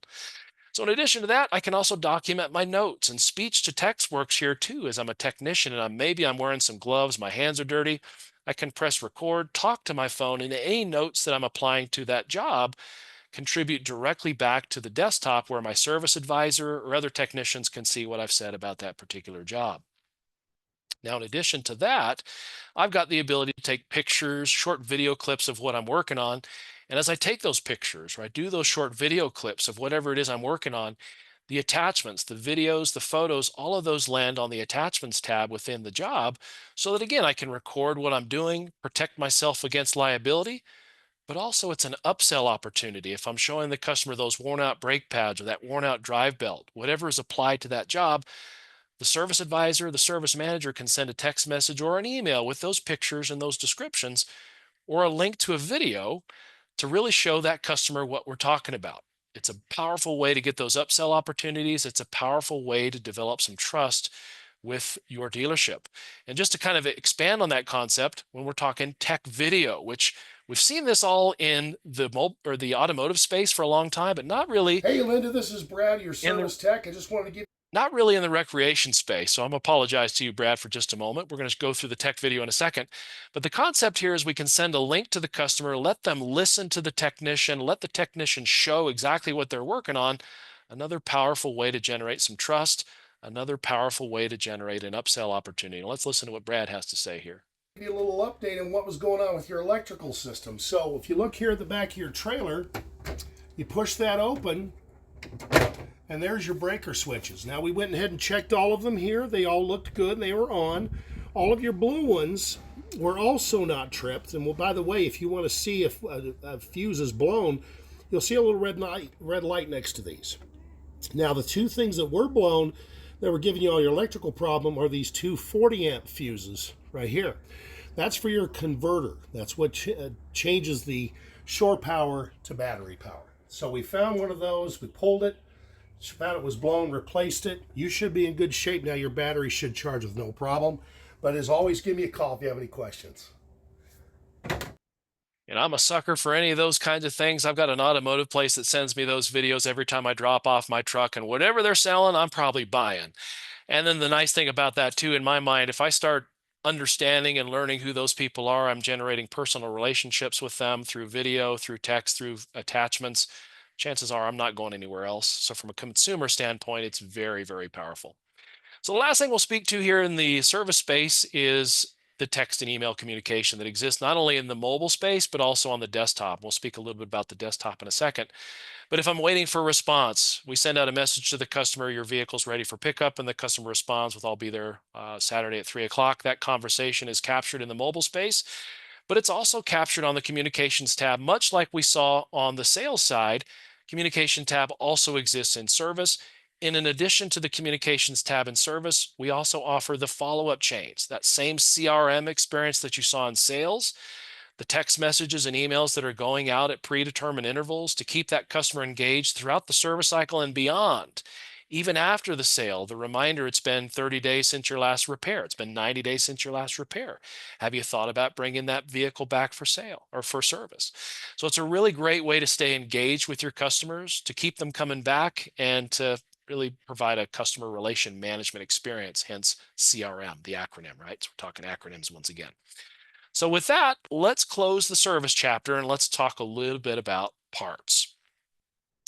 So in addition to that, I can also document my notes, and speech to text works here too. As I'm a technician and maybe I'm wearing some gloves, my hands are dirty, I can press record, talk to my phone, and any notes that I'm applying to that job contribute directly back to the desktop where my service advisor or other technicians can see what I've said about that particular job. Now, in addition to that, I've got the ability to take pictures, short video clips of what I'm working on. And as I take those pictures, or I do those short video clips of whatever it is I'm working on, the attachments, the videos, the photos, all of those land on the attachments tab within the job so that, again, I can record what I'm doing, protect myself against liability, but also it's an upsell opportunity. If I'm showing the customer those worn out brake pads or that worn out drive belt, whatever is applied to that job, the service advisor, the service manager can send a text message or an email with those pictures and those descriptions or a link to a video to really show that customer what we're talking about. It's a powerful way to get those upsell opportunities. It's a powerful way to develop some trust with your dealership. And just to kind of expand on that concept, when we're talking tech video, which we've seen this all in the mobile or the automotive space for a long time, but not really Hey, Linda, this is Brad, your in the service tech. I just wanted to give not really in the recreation space. So I'm apologize to you, Brad, for just a moment. We're going to go through the tech video in a second. But the concept here is we can send a link to the customer, let them listen to the technician, let the technician show exactly what they're working on. Another powerful way to generate some trust, another powerful way to generate an upsell opportunity. Let's listen to what Brad has to say here. you a little update on what was going on with your electrical system. So if you look here at the back of your trailer, you push that open, and there's your breaker switches. Now, we went ahead and checked all of them here. They all looked good. They were on. All of your blue ones were also not tripped. And well, by the way, if you want to see if a fuse is blown, you'll see a little red light next to these. Now, the two things that were blown that were giving you all your electrical problem are these two 40 amp fuses right here. That's for your converter. That's what changes the shore power to battery power. So we found one of those, we pulled it, found it was blown, replaced it. You should be in good shape now. Your battery should charge with no problem. But as always, give me a call if you have any questions. And I'm a sucker for any of those kinds of things. I've got an automotive place that sends me those videos every time I drop off my truck, and whatever they're selling, I'm probably buying. And then the nice thing about that too, in my mind, if I start understanding and learning who those people are, I'm generating personal relationships with them through video, through text, through attachments. Chances are I'm not going anywhere else. So from a consumer standpoint, it's very, very powerful. So the last thing we'll speak to here in the service space is the text and email communication that exists not only in the mobile space, but also on the desktop. We'll speak a little bit about the desktop in a second. But if I'm waiting for a response, we send out a message to the customer, your vehicle's ready for pickup, and the customer responds with, I'll be there Saturday at 3 o'clock. That conversation is captured in the mobile space, but it's also captured on the communications tab, much like we saw on the sales side. Communication tab also exists in service. And in addition to the communications tab in service, we also offer the follow-up chains, that same CRM experience that you saw in sales, the text messages and emails that are going out at predetermined intervals to keep that customer engaged throughout the service cycle and beyond. Even after the sale, the reminder, it's been 30 days since your last repair. It's been 90 days since your last repair. Have you thought about bringing that vehicle back for sale or for service? So it's a really great way to stay engaged with your customers, to keep them coming back, and to really provide a customer relation management experience, hence CRM, the acronym, right? So we're talking acronyms once again. So with that, let's close the service chapter and let's talk a little bit about parts.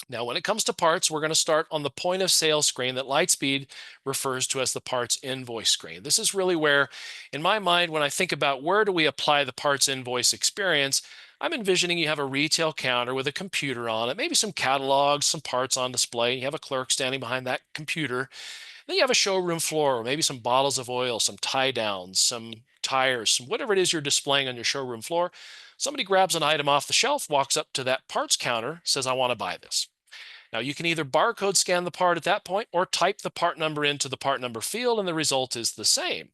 Now, when it comes to parts, we're going to start on the point of sale screen that Lightspeed refers to as the parts invoice screen. This is really where, in my mind, when I think about where do we apply the parts invoice experience, I'm envisioning you have a retail counter with a computer on it, maybe some catalogs, some parts on display. You have a clerk standing behind that computer. Then you have a showroom floor, maybe some bottles of oil, some tie downs, some tires, some whatever it is you're displaying on your showroom floor. Somebody grabs an item off the shelf, walks up to that parts counter, says, I want to buy this. Now you can either barcode scan the part at that point or type the part number into the part number field, and the result is the same.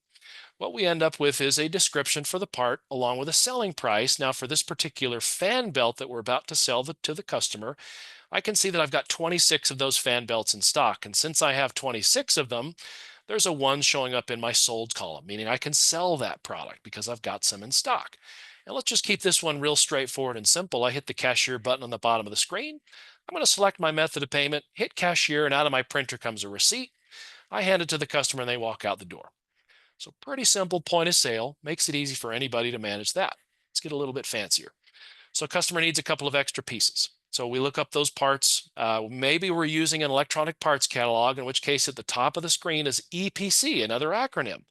What we end up with is a description for the part along with a selling price. Now for this particular fan belt that we're about to sell to the customer, I can see that I've got 26 of those fan belts in stock. And since I have 26 of them, there's a 1 showing up in my sold column, meaning I can sell that product because I've got some in stock. And let's just keep this one real straightforward and simple. I hit the cashier button on the bottom of the screen. I'm going to select my method of payment, hit cashier, and out of my printer comes a receipt. I hand it to the customer and they walk out the door. So pretty simple point of sale, makes it easy for anybody to manage that. Let's get a little bit fancier. So a customer needs a couple of extra pieces. So we look up those parts. Maybe we're using an electronic parts catalog, in which case at the top of the screen is EPC, another acronym,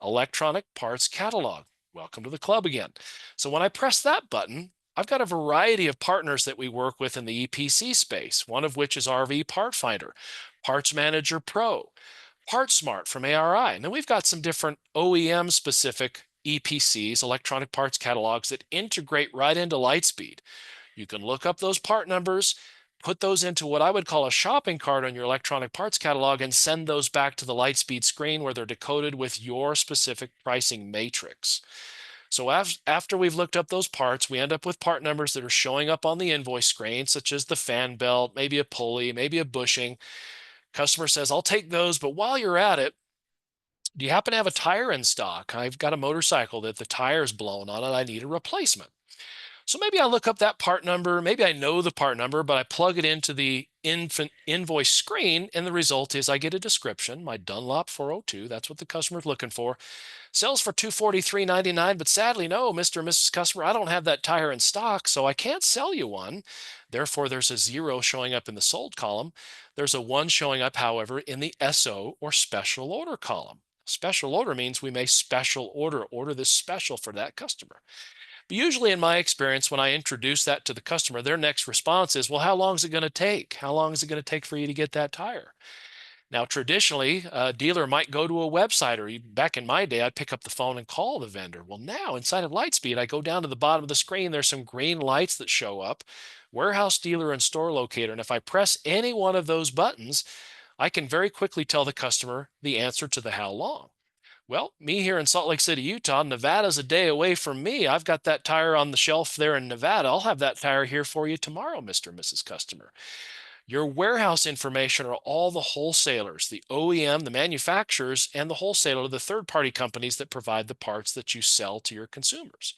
Electronic Parts Catalog. Welcome to the club again. So when I press that button, I've got a variety of partners that we work with in the EPC space, one of which is RV Part Finder, Parts Manager Pro, PartSmart from ARI. And then we've got some different OEM specific EPCs, electronic parts catalogs, that integrate right into Lightspeed. You can look up those part numbers, put those into what I would call a shopping cart on your electronic parts catalog, and send those back to the Lightspeed screen where they're decoded with your specific pricing matrix. So after we've looked up those parts, we end up with part numbers that are showing up on the invoice screen, such as the fan belt, maybe a pulley, maybe a bushing. Customer says, I'll take those, but while you're at it, do you happen to have a tire in stock? I've got a motorcycle that the tire's blown on it. I need a replacement. So maybe I look up that part number. Maybe I know the part number, but I plug it into the invoice screen, and the result is I get a description, my Dunlop 402. That's what the customer's looking for. Sells for $243.99, but sadly, no, Mr. and Mrs. Customer, I don't have that tire in stock, so I can't sell you one. Therefore, there's a 0 showing up in the sold column. There's a 1 showing up, however, in the SO or special order column. Special order means we may special order this special for that customer. But usually in my experience, when I introduce that to the customer, their next response is, well, how long is it going to take? How long is it going to take for you to get that tire? Now, traditionally, a dealer might go to a website, or back in my day, I'd pick up the phone and call the vendor. Well, now inside of Lightspeed, I go down to the bottom of the screen. There's some green lights that show up, warehouse, dealer, and store locator. And if I press any one of those buttons, I can very quickly tell the customer the answer to the how long. Well, me here in Salt Lake City, Utah, Nevada's a day away from me. I've got that tire on the shelf there in Nevada. I'll have that tire here for you tomorrow, Mr. and Mrs. Customer. Your warehouse information are all the wholesalers, the OEM, the manufacturers, and the wholesaler, the third-party companies that provide the parts that you sell to your consumers.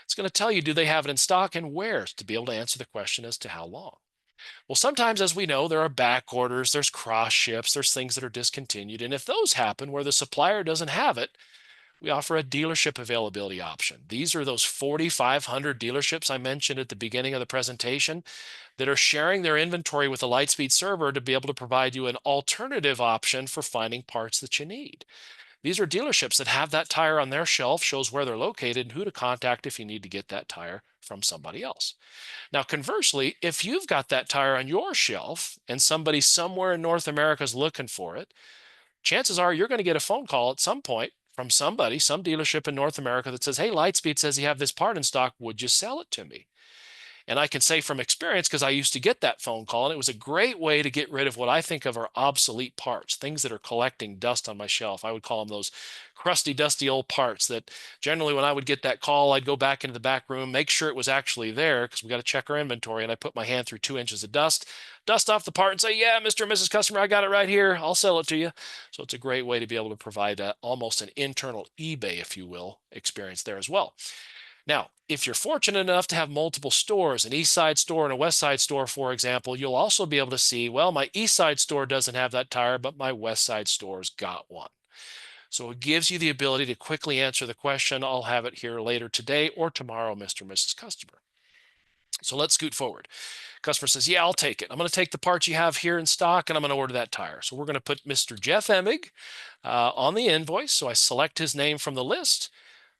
It's going to tell you, do they have it in stock and where, to be able to answer the question as to how long. Well, sometimes, as we know, there are back orders, there's cross ships, there's things that are discontinued. And if those happen where the supplier doesn't have it, we offer a dealership availability option. These are those 4,500 dealerships I mentioned at the beginning of the presentation that are sharing their inventory with the Lightspeed server to be able to provide you an alternative option for finding parts that you need. These are dealerships that have that tire on their shelf, shows where they're located and who to contact if you need to get that tire from somebody else. Now, conversely, if you've got that tire on your shelf and somebody somewhere in North America is looking for it, chances are you're going to get a phone call at some point from somebody, some dealership in North America that says, hey, Lightspeed says you have this part in stock. Would you sell it to me? And I can say from experience, because I used to get that phone call, and it was a great way to get rid of what I think of are obsolete parts, things that are collecting dust on my shelf. I would call them those crusty, dusty old parts that generally when I would get that call, I'd go back into the back room, make sure it was actually there because we got to check our inventory. And I put my hand through 2 inches of dust off the part and say, yeah, Mr. and Mrs. Customer, I got it right here. I'll sell it to you. So it's a great way to be able to provide almost an internal eBay, if you will, experience there as well. Now, if you're fortunate enough to have multiple stores, an East Side store and a West Side store, for example, you'll also be able to see, well, my East Side store doesn't have that tire, but my West Side store's got one. So it gives you the ability to quickly answer the question, I'll have it here later today or tomorrow, Mr. and Mrs. Customer. So let's scoot forward. Customer says, yeah, I'll take it. I'm going to take the parts you have here in stock and I'm going to order that tire. So we're going to put Mr. Jeff Emig on the invoice. So I select his name from the list.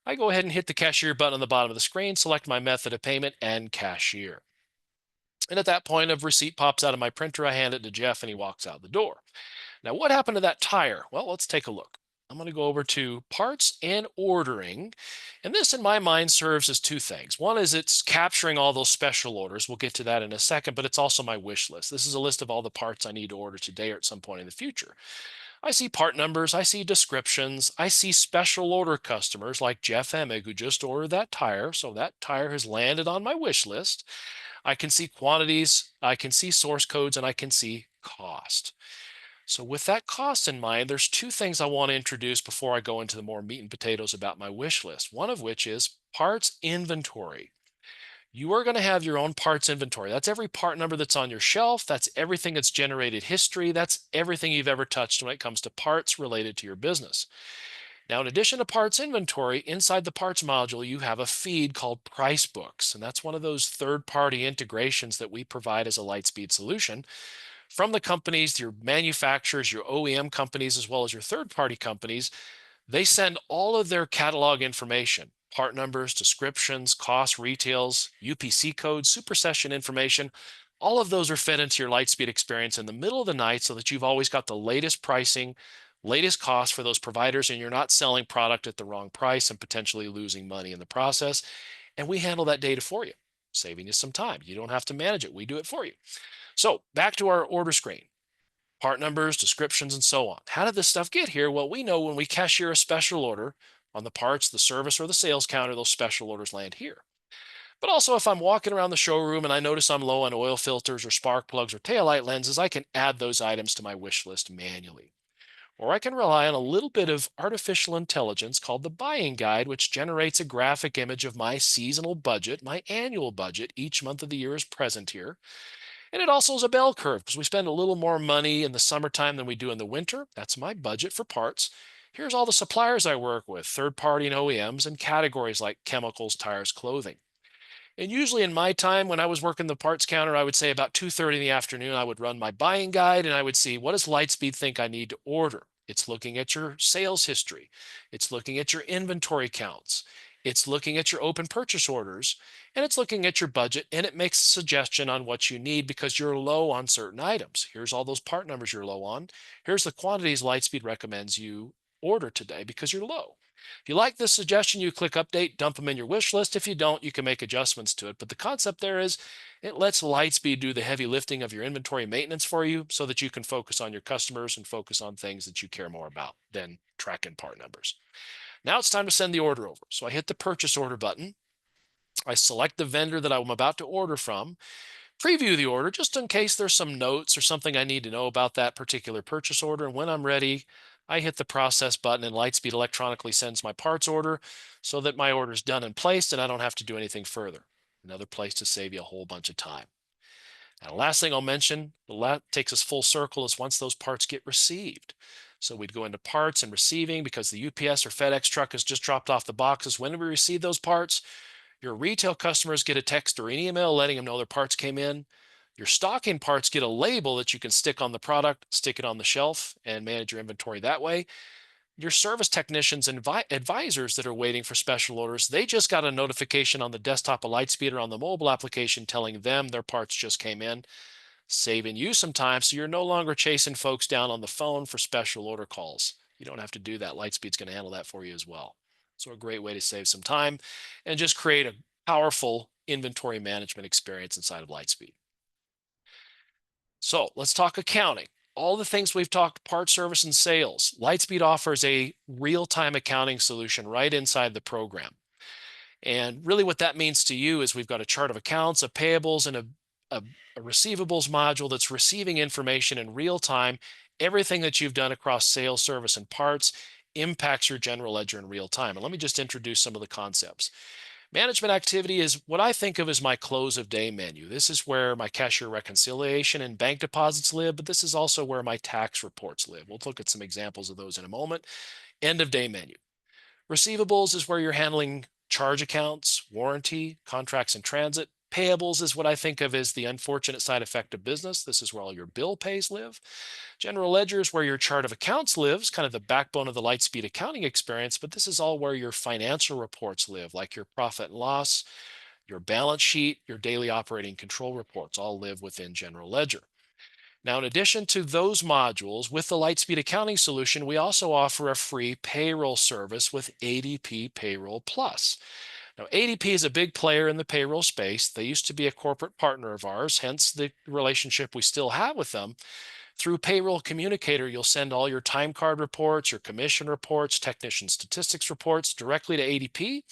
I go ahead and hit the cashier button on the bottom of the screen, select my method of payment and cashier. And at that point, a receipt pops out of my printer. I hand it to Jeff and he walks out the door. Now, what happened to that tire? Well, let's take a look. I'm going to go over to parts and ordering. And this, in my mind, serves as two things. One is it's capturing all those special orders. We'll get to that in a second, but it's also my wish list. This is a list of all the parts I need to order today or at some point in the future. I see part numbers, I see descriptions, I see special order customers like Jeff Emig who just ordered that tire. So that tire has landed on my wish list. I can see quantities, I can see source codes, and I can see cost. So with that cost in mind, there's two things I want to introduce before I go into the more meat and potatoes about my wish list. One of which is parts inventory. You are going to have your own parts inventory. That's every part number that's on your shelf. That's everything that's generated history. That's everything you've ever touched when it comes to parts related to your business. Now, in addition to parts inventory, inside the parts module, you have a feed called price books. And that's one of those third-party integrations that we provide as a Lightspeed solution from the companies, your manufacturers, your OEM companies, as well as your third-party companies. They send all of their catalog information, part numbers, descriptions, costs, retails, UPC codes, super session information. All of those are fed into your Lightspeed experience in the middle of the night so that you've always got the latest pricing, latest costs for those providers, and you're not selling product at the wrong price and potentially losing money in the process. And we handle that data for you, saving you some time. You don't have to manage it. We do it for you. So back to our order screen. Part numbers, descriptions, and so on. How did this stuff get here? Well, we know when we cashier a special order on the parts, the service, or the sales counter, those special orders land here. But also, if I'm walking around the showroom and I notice I'm low on oil filters or spark plugs or taillight lenses, I can add those items to my wish list manually. Or I can rely on a little bit of artificial intelligence called the buying guide, which generates a graphic image of my seasonal budget, my annual budget. Each month of the year is present here. And it also is a bell curve because we spend a little more money in the summertime than we do in the winter. That's my budget for parts. Here's all the suppliers I work with, third-party and OEMs, and categories like chemicals, tires, clothing. And usually in my time when I was working the parts counter, I would say about 2:30 in the afternoon, I would run my buying guide and I would see, what does Lightspeed think I need to order? It's looking at your sales history. It's looking at your inventory counts. It's looking at your open purchase orders, and it's looking at your budget, and it makes a suggestion on what you need because you're low on certain items. Here's all those part numbers you're low on. Here's the quantities Lightspeed recommends you order today because you're low. If you like this suggestion, you click update, dump them in your wish list. If you don't, you can make adjustments to it. But the concept there is it lets Lightspeed do the heavy lifting of your inventory maintenance for you so that you can focus on your customers and focus on things that you care more about than tracking part numbers. Now it's time to send the order over. So I hit the purchase order button. I select the vendor that I'm about to order from, preview the order just in case there's some notes or something I need to know about that particular purchase order. And when I'm ready, I hit the process button and Lightspeed electronically sends my parts order so that my order is done and placed and I don't have to do anything further. Another place to save you a whole bunch of time. Now, the last thing I'll mention, that takes us full circle, is once those parts get received. So we'd go into parts and receiving because the UPS or FedEx truck has just dropped off the boxes. When we receive those parts, your retail customers get a text or an email letting them know their parts came in. Your stocking parts get a label that you can stick on the product, stick it on the shelf, and manage your inventory that way. your service technicians and advisors that are waiting for special orders, they just got a notification on the desktop of Lightspeed or on the mobile application telling them their parts just came in, saving you some time so you're no longer chasing folks down on the phone for special order calls. You don't have to do that. Lightspeed's going to handle that for you as well. So a great way to save some time and just create a powerful inventory management experience inside of Lightspeed. So let's talk accounting. All the things we've talked, part, service, and sales. Lightspeed offers a real-time accounting solution right inside the program. And really what that means to you is we've got a chart of accounts, a payables, and a receivables module that's receiving information in real time. Everything that you've done across sales, service, and parts impacts your general ledger in real time. And let me just introduce some of the concepts. Management activity is what I think of as my close of day menu. This is where my cashier reconciliation and bank deposits live, but this is also where my tax reports live. We'll look at some examples of those in a moment. End of day menu. Receivables is where you're handling charge accounts, warranty, contracts in transit. Payables is what I think of as the unfortunate side effect of business. This is where all your bill pays live. General ledger is where your chart of accounts lives, kind of the backbone of the Lightspeed accounting experience, but this is all where your financial reports live, like your profit and loss, your balance sheet, your daily operating control reports all live within general ledger. Now, in addition to those modules, with the Lightspeed accounting solution, we also offer a free payroll service with ADP Payroll Plus. Now, ADP is a big player in the payroll space. They used to be a corporate partner of ours, hence the relationship we still have with them. Through Payroll Communicator, you'll send all your time card reports, your commission reports, technician statistics reports directly to ADP.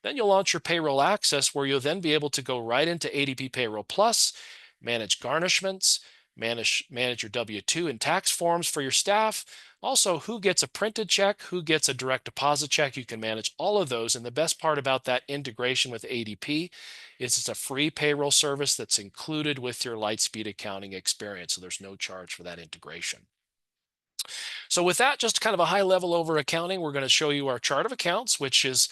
Then you'll launch your payroll access where you'll then be able to go right into ADP Payroll Plus, manage garnishments, manage your W-2 and tax forms for your staff. Also, who gets a printed check, who gets a direct deposit check. You can manage all of those. And the best part about that integration with ADP is it's a free payroll service that's included with your Lightspeed accounting experience. So there's no charge for that integration. So with that, just kind of a high level over accounting, we're going to show you our chart of accounts, which is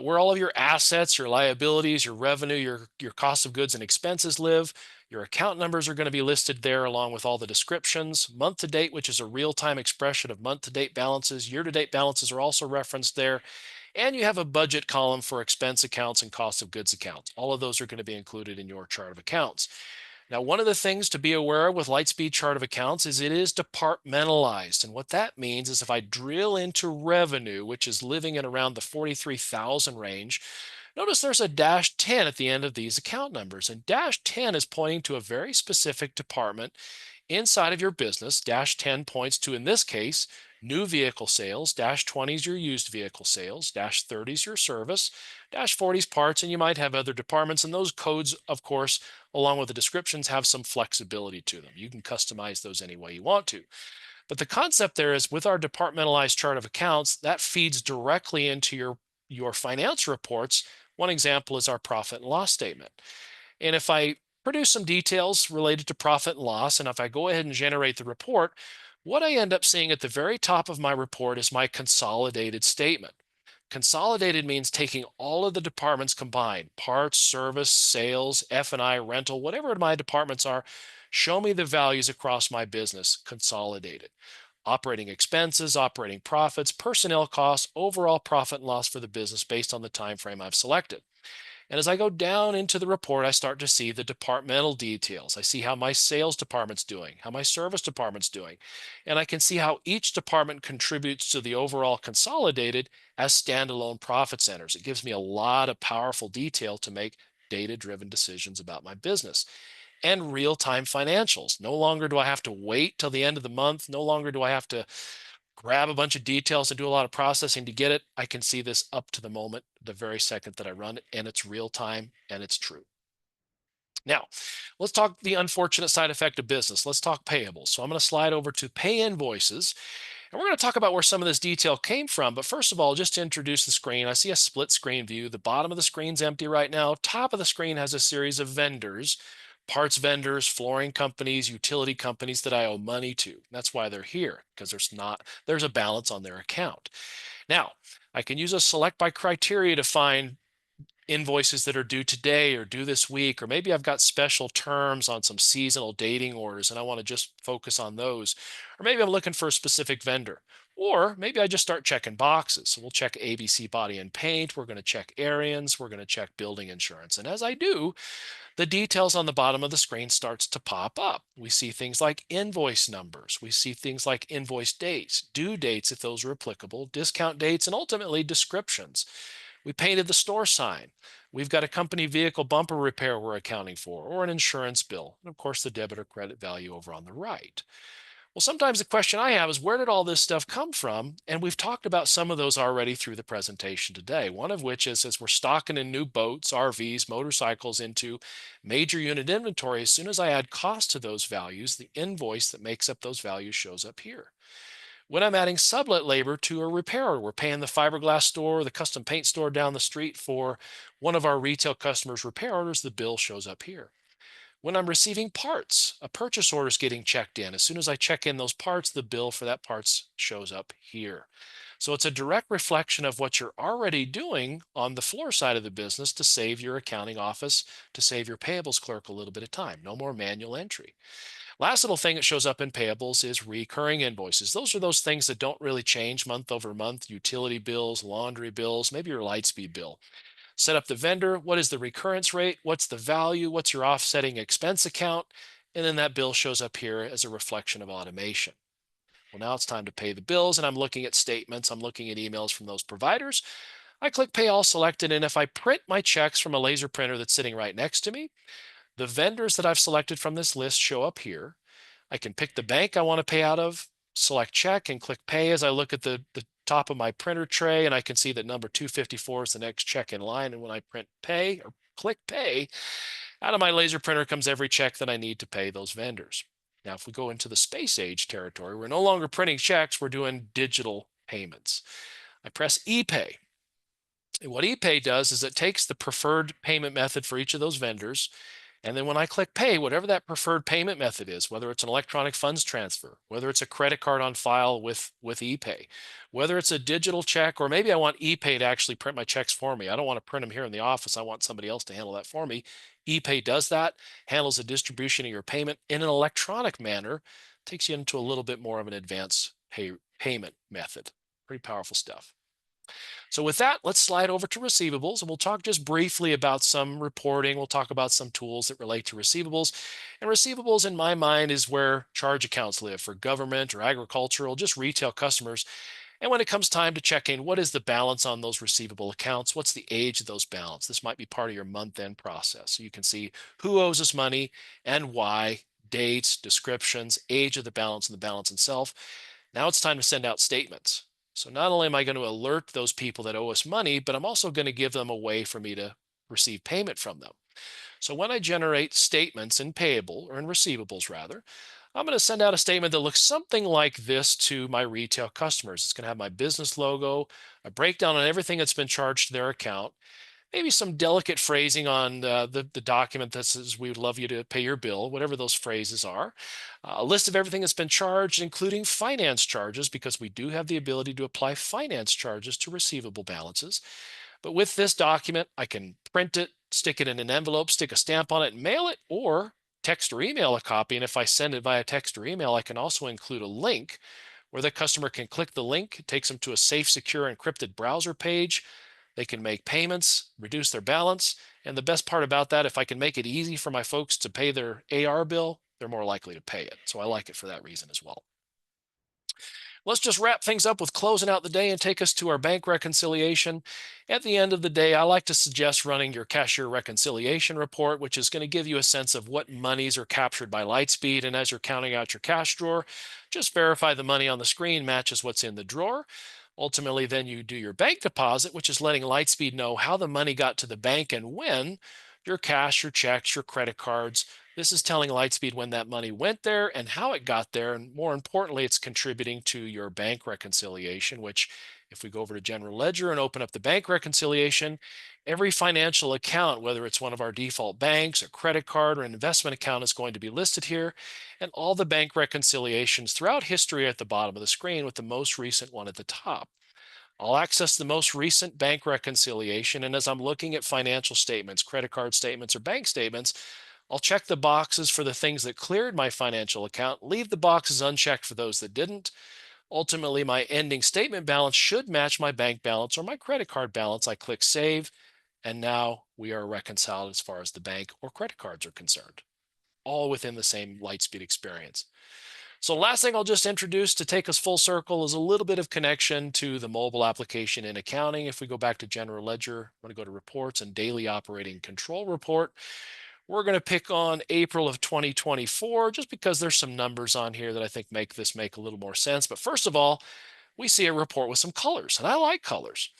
where all of your assets, your liabilities, your revenue, your cost of goods and expenses live. Your account numbers are going to be listed there along with all the descriptions. Month to date, which is a real-time expression of month to date balances. Year-to-date balances are also referenced there. And you have a budget column for expense accounts and cost of goods accounts. All of those are going to be included in your chart of accounts. Now, one of the things to be aware of with Lightspeed chart of accounts is it is departmentalized. And what that means is if I drill into revenue, which is living in around the 43,000 range, notice there's a -10 at the end of these account numbers. And -10 is pointing to a very specific department inside of your business. -10 points to, in this case, new vehicle sales. -20 is your used vehicle sales. -30 is your service. -40 is parts, and you might have other departments. And those codes, of course, along with the descriptions, have some flexibility to them. You can customize those any way you want to. But the concept there is with our departmentalized chart of accounts, that feeds directly into your financial reports. One example is our profit and loss statement. And if I produce some details related to profit and loss, and if I go ahead and generate the report, what I end up seeing at the very top of my report is my consolidated statement. Consolidated means taking all of the departments combined, parts, service, sales, F&I, rental, whatever my departments are, show me the values across my business, consolidated. Operating expenses, operating profits, personnel costs, overall profit and loss for the business based on the time frame I've selected. And as I go down into the report, I start to see the departmental details. I see how my sales department's doing, how my service department's doing, and I can see how each department contributes to the overall consolidated as standalone profit centers. It gives me a lot of powerful detail to make data-driven decisions about my business. And real-time financials. No longer do I have to wait till the end of the month. No longer do I have to grab a bunch of details and do a lot of processing to get it. I can see this up to the moment, the very second that I run it, and it's real time and it's true. Now, let's talk the unfortunate side effect of business. Let's talk payables. So I'm going to slide over to pay invoices, and we're going to talk about where some of this detail came from. But first of all, just to introduce the screen, I see a split screen view. The bottom of the screen's empty right now. Top of the screen has a series of vendors, parts vendors, flooring companies, utility companies that I owe money to. That's why they're here, because there's a balance on their account. Now, I can use a select by criteria to find invoices that are due today or due this week, or maybe I've got special terms on some seasonal dating orders and I want to just focus on those. Or maybe I'm looking for a specific vendor. Or maybe I just start checking boxes. So we'll check ABC body and paint. We're going to check Arians. We're going to check building insurance. And as I do, the details on the bottom of the screen starts to pop up. We see things like invoice numbers. We see things like invoice dates, due dates if those are applicable, discount dates, and ultimately descriptions. We painted the store sign. We've got a company vehicle bumper repair we're accounting for, or an insurance bill. And of course, the debit or credit value over on the right. Well, sometimes the question I have is, where did all this stuff come from? And we've talked about some of those already through the presentation today. One of which is, as we're stocking in new boats, RVs, motorcycles into major unit inventory, as soon as I add cost to those values, the invoice that makes up those values shows up here. When I'm adding sublet labor to a repairer, we're paying the fiberglass store, the custom paint store down the street for one of our retail customers' repair orders, the bill shows up here. When I'm receiving parts, a purchase order is getting checked in. As soon as I check in those parts, the bill for that parts shows up here. So it's a direct reflection of what you're already doing on the floor side of the business to save your accounting office, to save your payables clerk a little bit of time. No more manual entry. Last little thing that shows up in payables is recurring invoices. Those are those things that don't really change month over month: utility bills, laundry bills, maybe your Lightspeed bill. Set up the vendor. What is the recurrence rate? What's the value? What's your offsetting expense account? And then that bill shows up here as a reflection of automation. Well, now it's time to pay the bills, and I'm looking at statements. I'm looking at emails from those providers. I click Pay All selected, and if I print my checks from a laser printer that's sitting right next to me, the vendors that I've selected from this list show up here. I can pick the bank I want to pay out of, select check, and click Pay as I look at the top of my printer tray, and I can see that number 254 is the next check in line. And when I print Pay or click Pay, out of my laser printer comes every check that I need to pay those vendors. Now, if we go into the space age territory, we're no longer printing checks, we're doing digital payments. I press ePay. And what ePay does is it takes the preferred payment method for each of those vendors, and then when I click Pay, whatever that preferred payment method is, whether it's an electronic funds transfer, whether it's a credit card on file with ePay, whether it's a digital check, or maybe I want ePay to actually print my checks for me. I don't want to print them here in the office. I want somebody else to handle that for me. ePay does that, handles the distribution of your payment in an electronic manner, takes you into a little bit more of an advanced payment method. Pretty powerful stuff. So with that, let's slide over to receivables, and we'll talk just briefly about some reporting. We'll talk about some tools that relate to receivables. And receivables, in my mind, is where charge accounts live for government or agricultural, just retail customers. And when it comes time to check in, what is the balance on those receivable accounts? What's the age of those balance? This might be part of your month-end process. So you can see who owes us money and why, dates, descriptions, age of the balance, and the balance itself. Now it's time to send out statements. So not only am I going to alert those people that owe us money, but I'm also going to give them a way for me to receive payment from them. So when I generate statements in payable, or in receivables rather, I'm going to send out a statement that looks something like this to my retail customers. It's going to have my business logo, a breakdown on everything that's been charged to their account, maybe some delicate phrasing on the document that says, "We would love you to pay your bill," whatever those phrases are. A list of everything that's been charged, including finance charges, because we do have the ability to apply finance charges to receivable balances. But with this document, I can print it, stick it in an envelope, stick a stamp on it, and mail it, or text or email a copy. And if I send it via text or email, I can also include a link where the customer can click the link. It takes them to a safe, secure, encrypted browser page. They can make payments, reduce their balance. And the best part about that, if I can make it easy for my folks to pay their AR bill, they're more likely to pay it. So I like it for that reason as well. Let's just wrap things up with closing out the day and take us to our bank reconciliation. At the end of the day, I like to suggest running your cashier reconciliation report, which is going to give you a sense of what monies are captured by Lightspeed. And as you're counting out your cash drawer, just verify the money on the screen matches what's in the drawer. Ultimately, then you do your bank deposit, which is letting Lightspeed know how the money got to the bank and when. Your cash, your checks, your credit cards. This is telling Lightspeed when that money went there and how it got there. And more importantly, it's contributing to your bank reconciliation, which if we go over to General Ledger and open up the bank reconciliation, every financial account, whether it's one of our default banks, a credit card, or an investment account, is going to be listed here. And all the bank reconciliations throughout history at the bottom of the screen, with the most recent one at the top. I'll access the most recent bank reconciliation, and as I'm looking at financial statements, credit card statements, or bank statements, I'll check the boxes for the things that cleared my financial account, leave the boxes unchecked for those that didn't. Ultimately, my ending statement balance should match my bank balance or my credit card balance. I click save, and now we are reconciled as far as the bank or credit cards are concerned, all within the same Lightspeed experience. So last thing I'll just introduce to take us full circle is a little bit of connection to the mobile application in accounting. If we go back to general ledger, I'm going to go to reports and daily operating control report. We're going to pick on April of 2024, just because there's some numbers on here that I think make a little more sense. But first of all, we see a report with some colors, and I like colors.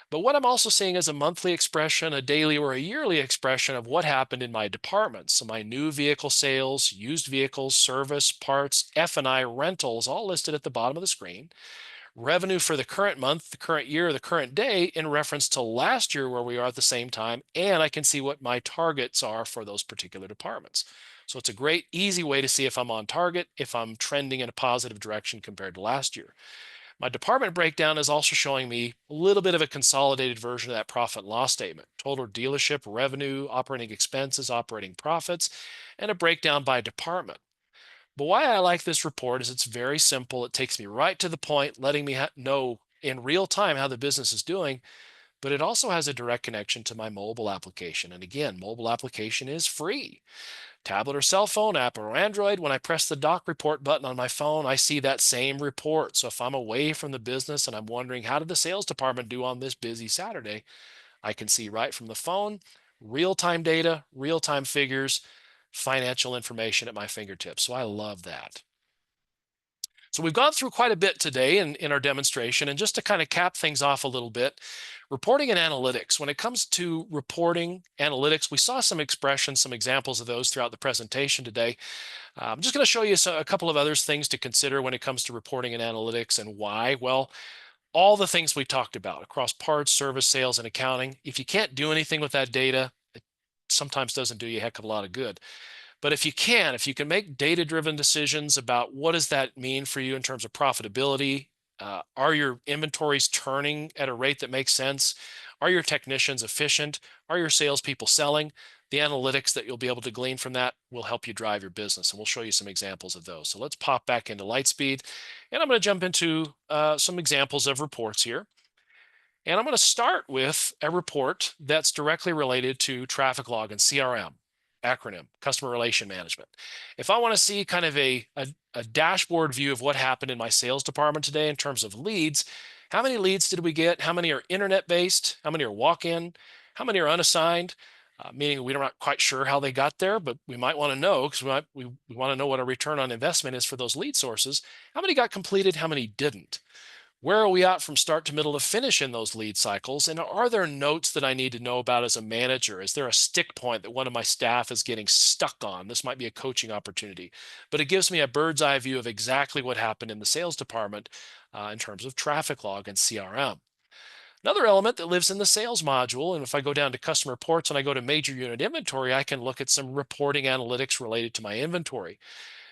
But what I'm also seeing is a monthly expression, a daily or a yearly expression of what happened in my departments. So my new vehicle sales, used vehicles, service, parts, F&I, rentals, all listed at the bottom of the screen. Revenue for the current month, the current year, the current day in reference to last year where we are at the same time. And I can see what my targets are for those particular departments. So it's a great, easy way to see if I'm on target, if I'm trending in a positive direction compared to last year. My department breakdown is also showing me a little bit of a consolidated version of that profit and loss statement. Total dealership revenue, operating expenses, operating profits, and a breakdown by department. But why I like this report is it's very simple. It takes me right to the point, letting me know in real time how the business is doing, but it also has a direct connection to my mobile application. And again, mobile application is free. Tablet or cell phone app or Android, when I press the doc report button on my phone, I see that same report. So if I'm away from the business and I'm wondering how did the sales department do on this busy Saturday, I can see right from the phone, real-time data, real-time figures, financial information at my fingertips. So I love that. So we've gone through quite a bit today in our demonstration, and just to kind of cap things off a little bit, reporting and analytics. When it comes to reporting analytics, we saw some expressions, some examples of those throughout the presentation today. I'm just going to show you a couple of other things to consider when it comes to reporting and analytics and why. Well, all the things we talked about across parts, service, sales, and accounting. If you can't do anything with that data, it sometimes doesn't do you a heck of a lot of good. But if you can make data-driven decisions about what does that mean for you in terms of profitability, are your inventories turning at a rate that makes sense? Are your technicians efficient? Are your salespeople selling? The analytics that you'll be able to glean from that will help you drive your business, and we'll show you some examples of those. So let's pop back into Lightspeed, and I'm going to jump into some examples of reports here. And I'm going to start with a report that's directly related to traffic log and CRM. Acronym, customer relation management. If I want to see kind of a dashboard view of what happened in my sales department today in terms of leads, how many leads did we get? How many are internet-based? How many are walk-in? How many are unassigned? Meaning we're not quite sure how they got there, but we might want to know because we want to know what our return on investment is for those lead sources. How many got completed? How many didn't? Where are we at from start to middle to finish in those lead cycles? And are there notes that I need to know about as a manager? Is there a stick point that one of my staff is getting stuck on? This might be a coaching opportunity, but it gives me a bird's eye view of exactly what happened in the sales department in terms of traffic log and CRM. Another element that lives in the sales module, and if I go down to customer reports and I go to major unit inventory, I can look at some reporting analytics related to my inventory.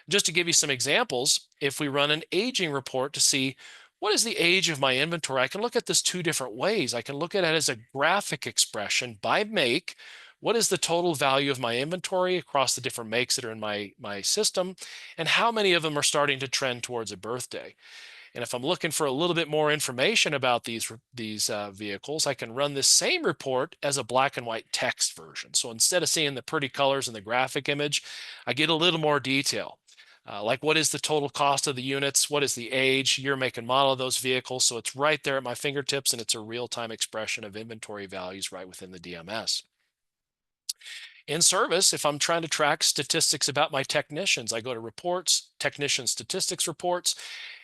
Just to give you some examples, if we run an aging report to see what is the age of my inventory, I can look at this two different ways. I can look at it as a graphic expression by make. What is the total value of my inventory across the different makes that are in my system, and how many of them are starting to trend towards a birthday? And if I'm looking for a little bit more information about these vehicles, I can run this same report as a black and white text version. So instead of seeing the pretty colors in the graphic image, I get a little more detail. Like what is the total cost of the units? What is the age, year, make, and model of those vehicles? So it's right there at my fingertips, and it's a real-time expression of inventory values right within the DMS. In service, if I'm trying to track statistics about my technicians, I go to reports, technician statistics reports,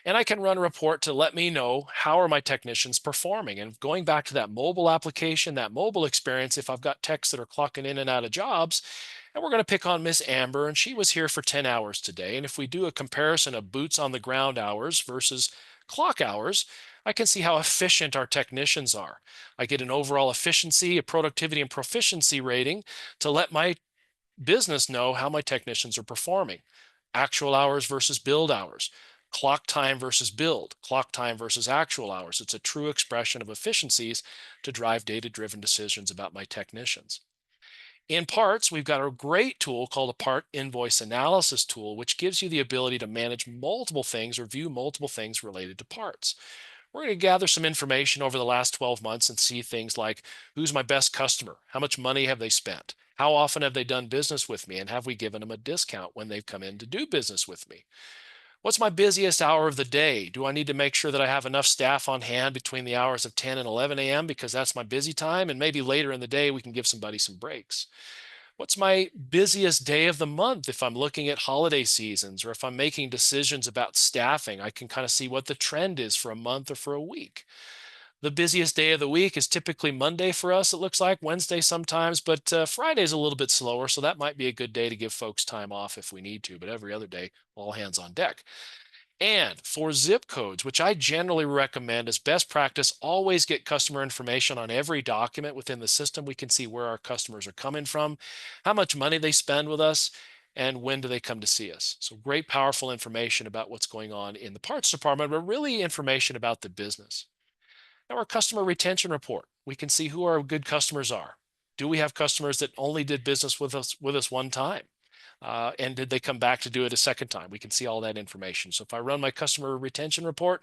and I can run a report to let me know how are my technicians performing. And going back to that mobile application, that mobile experience, if I've got techs that are clocking in and out of jobs, and we're going to pick on Miss Amber, and she was here for 10 hours today. And if we do a comparison of boots on the ground hours versus clock hours, I can see how efficient our technicians are. I get an overall efficiency, a productivity and proficiency rating to let my business know how my technicians are performing. Actual hours versus build hours, clock time versus build, clock time versus actual hours. It's a true expression of efficiencies to drive data-driven decisions about my technicians. In parts, we've got a great tool called a part invoice analysis tool, which gives you the ability to manage multiple things or view multiple things related to parts. We're going to gather some information over the last 12 months and see things like who's my best customer? How much money have they spent? How often have they done business with me? And have we given them a discount when they've come in to do business with me? What's my busiest hour of the day? Do I need to make sure that I have enough staff on hand between the hours of 10 and 11 a.m. because that's my busy time? And maybe later in the day, we can give somebody some breaks. What's my busiest day of the month if I'm looking at holiday seasons or if I'm making decisions about staffing? I can kind of see what the trend is for a month or for a week. The busiest day of the week is typically Monday for us, it looks like, Wednesday sometimes, but Friday's a little bit slower, so that might be a good day to give folks time off if we need to, but every other day, all hands on deck. And for zip codes, which I generally recommend as best practice, always get customer information on every document within the system. We can see where our customers are coming from, how much money they spend with us, and when do they come to see us. So great, powerful information about what's going on in the parts department, but really information about the business. Now, our customer retention report, we can see who our good customers are. Do we have customers that only did business with us one time? And did they come back to do it a second time? We can see all that information. So if I run my customer retention report,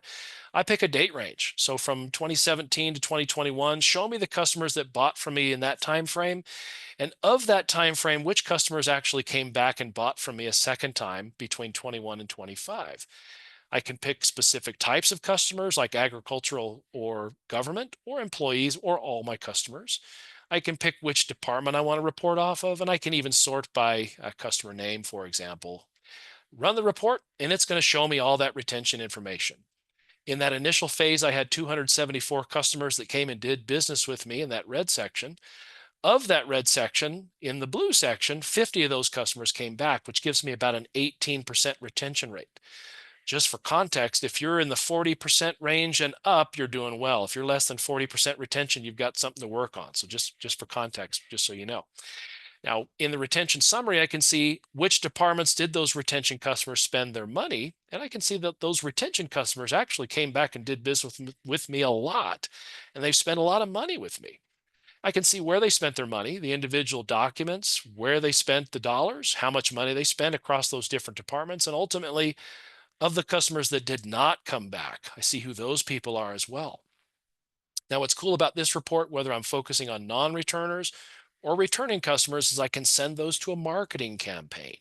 I pick a date range. So from 2017 to 2021, show me the customers that bought from me in that time frame. And of that time frame, which customers actually came back and bought from me a second time between 21 and 25. I can pick specific types of customers like agricultural or government or employees or all my customers. I can pick which department I want to report off of, and I can even sort by a customer name, for example. Run the report, and it's going to show me all that retention information. In that initial phase, I had 274 customers that came and did business with me in that red section. Of that red section, in the blue section, 50 of those customers came back, which gives me about an 18% retention rate. Just for context, if you're in the 40% range and up, you're doing well. If you're less than 40% retention, you've got something to work on. So just for context, just so you know. Now, in the retention summary, I can see which departments did those retention customers spend their money. And I can see that those retention customers actually came back and did business with me a lot. And they've spent a lot of money with me. I can see where they spent their money, the individual documents, where they spent the dollars, how much money they spent across those different departments, and ultimately, of the customers that did not come back, I see who those people are as well. Now, what's cool about this report, whether I'm focusing on non-returners or returning customers, is I can send those to a marketing campaign.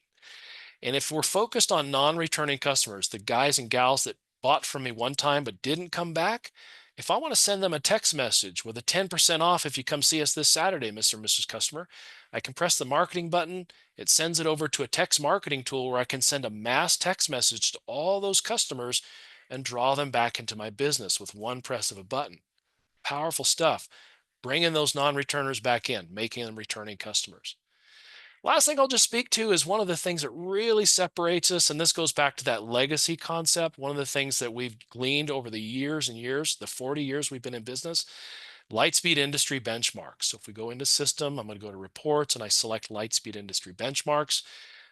And if we're focused on non-returning customers, the guys and gals that bought from me one time but didn't come back, if I want to send them a text message with a 10% off if you come see us this Saturday, Mr. or Mrs. Customer, I can press the marketing button. It sends it over to a text marketing tool where I can send a mass text message to all those customers and draw them back into my business with one press of a button. Powerful stuff. Bringing those non-returners back in, making them returning customers. Last thing I'll just speak to is one of the things that really separates us, and this goes back to that legacy concept. One of the things that we've gleaned over the years and years, the 40 years we've been in business, Lightspeed industry benchmarks. So if we go into system, I'm going to go to reports and I select Lightspeed industry benchmarks.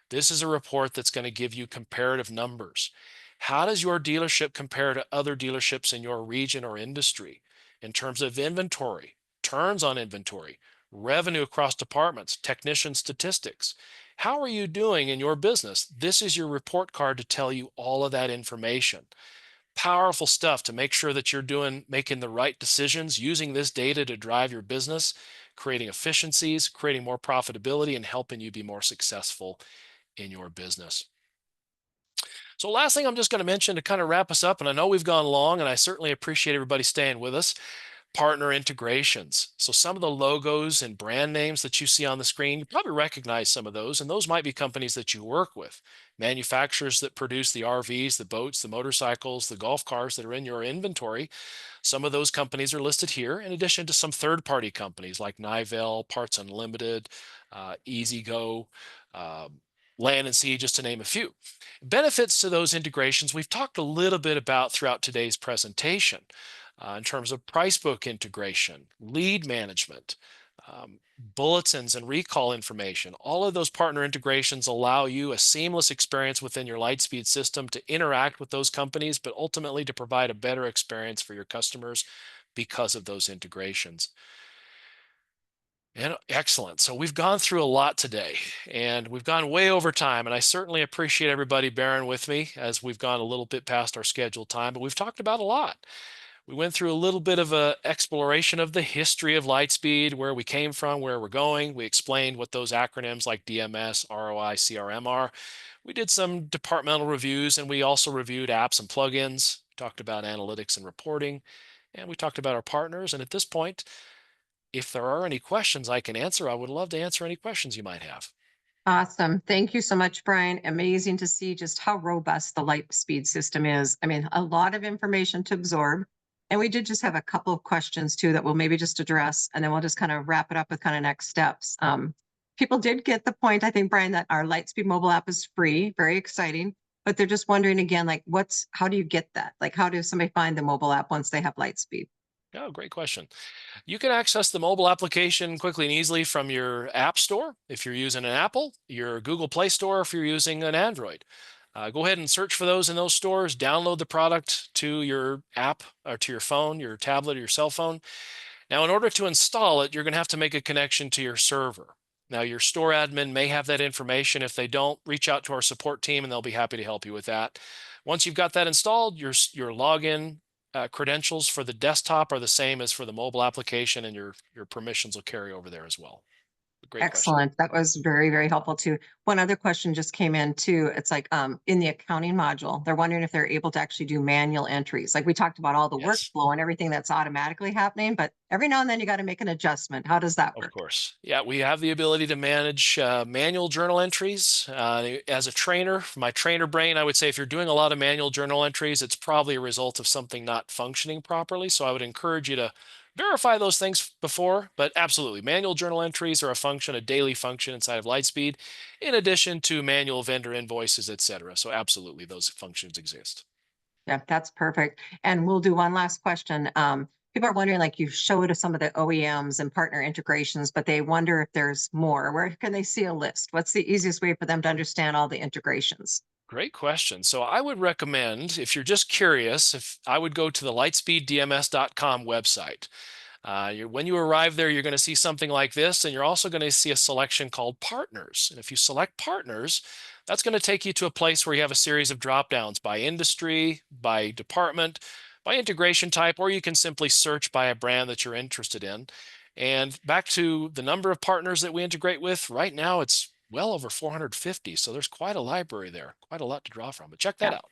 This is a report that's going to give you comparative numbers. How does your dealership compare to other dealerships in your region or industry in terms of inventory, turns on inventory, revenue across departments, technician statistics? How are you doing in your business? This is your report card to tell you all of that information. Powerful stuff to make sure that you're making the right decisions, using this data to drive your business, creating efficiencies, creating more profitability, and helping you be more successful in your business. So last thing I'm just going to mention to kind of wrap us up, and I know we've gone long, and I certainly appreciate everybody staying with us. Partner integrations. So some of the logos and brand names that you see on the screen, you probably recognize some of those, and those might be companies that you work with. Manufacturers that produce the RVs, the boats, the motorcycles, the golf cars that are in your inventory. Some of those companies are listed here, in addition to some third-party companies like Nivell, Parts Unlimited, EasyGo, Land and Sea, just to name a few. Benefits to those integrations, we've talked a little bit about throughout today's presentation. In terms of price book integration, lead management, bulletins and recall information. All of those partner integrations allow you a seamless experience within your Lightspeed system to interact with those companies, but ultimately to provide a better experience for your customers because of those integrations. And excellent. So we've gone through a lot today, and we've gone way over time, and I certainly appreciate everybody bearing with me as we've gone a little bit past our scheduled time, but we've talked about a lot. We went through a little bit of a exploration of the history of Lightspeed, where we came from, where we're going. We explained what those acronyms like DMS, ROI, CRM are. We did some departmental reviews, and we also reviewed apps and plugins, talked about analytics and reporting, and we talked about our partners. And at this point, if there are any questions I can answer, I would love to answer any questions you might have. Awesome. Thank you so much, Brian. Amazing to see just how robust the Lightspeed system is. I mean, a lot of information to absorb. And we did just have a couple of questions too that we'll maybe just address, and then we'll just kind of wrap it up with kind of next steps. People did get the point, I think, Brian, that our Lightspeed mobile app is free, very exciting, but they're just wondering again, like how do you get that? Like, how does somebody find the mobile app once they have Lightspeed? Oh, great question. You can access the mobile application quickly and easily from your App Store if you're using an Apple, your Google Play Store if you're using an Android. Go ahead and search for those in those stores, download the product to your app or to your phone, your tablet, or your cell phone. Now, in order to install it, you're going to have to make a connection to your server. Now, your store admin may have that information. If they don't, reach out to our support team and they'll be happy to help you with that. Once you've got that installed, your login credentials for the desktop are the same as for the mobile application, and your permissions will carry over there as well. Great question. Excellent. That was very, very helpful too. One other question just came in too. It's like in the accounting module, they're wondering if they're able to actually do manual entries. Like we talked about all the Yes. workflow and everything that's automatically happening, but every now and then you got to make an adjustment. How does that Of work? course. Yeah, we have the ability to manage manual journal entries. As a trainer, from my trainer brain, I would say if you're doing a lot of manual journal entries, it's probably a result of something not functioning properly. So I would encourage you to verify those things before, but absolutely, manual journal entries are a daily function inside of Lightspeed, in addition to manual vendor invoices, etc. So absolutely, those functions exist. Yeah, that's perfect. And we'll do one last question. People are wondering, like you showed some of the OEMs and partner integrations, but they wonder if there's more. Where can they see a list? What's the easiest way for them to understand all the integrations? Great question. So I would recommend, if you're just curious, if I would go to the lightspeeddms.com website. When you arrive there, you're going to see something like this, and you're also going to see a selection called partners. And if you select partners, that's going to take you to a place where you have a series of drop downs by industry, by department, by integration type, or you can simply search by a brand that you're interested in. And back to the number of partners that we integrate with, right now it's well over 450. So there's quite a library there, quite a lot to draw from, but check that Yeah. out.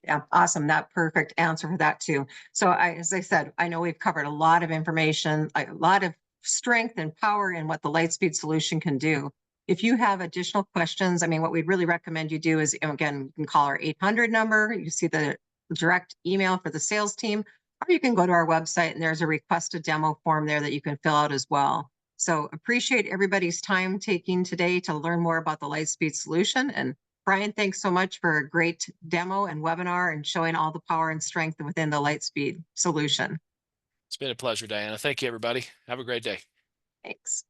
Yeah, awesome. That perfect answer for that too. So as I said, I know we've covered a lot of information, a lot of strength and power in what the Lightspeed solution can do. If you have additional questions, I mean, what we'd really recommend you do is, again, you can call our 800 number. You see the direct email for the sales team, or you can go to our website and there's a request a demo form there that you can fill out as well. So appreciate everybody's time taking today to learn more about the Lightspeed solution. And Brian, thanks so much for a great demo and webinar and showing all the power and strength within the Lightspeed solution. It's been a pleasure, Diana. Thank you, everybody. Have a great day. Thanks.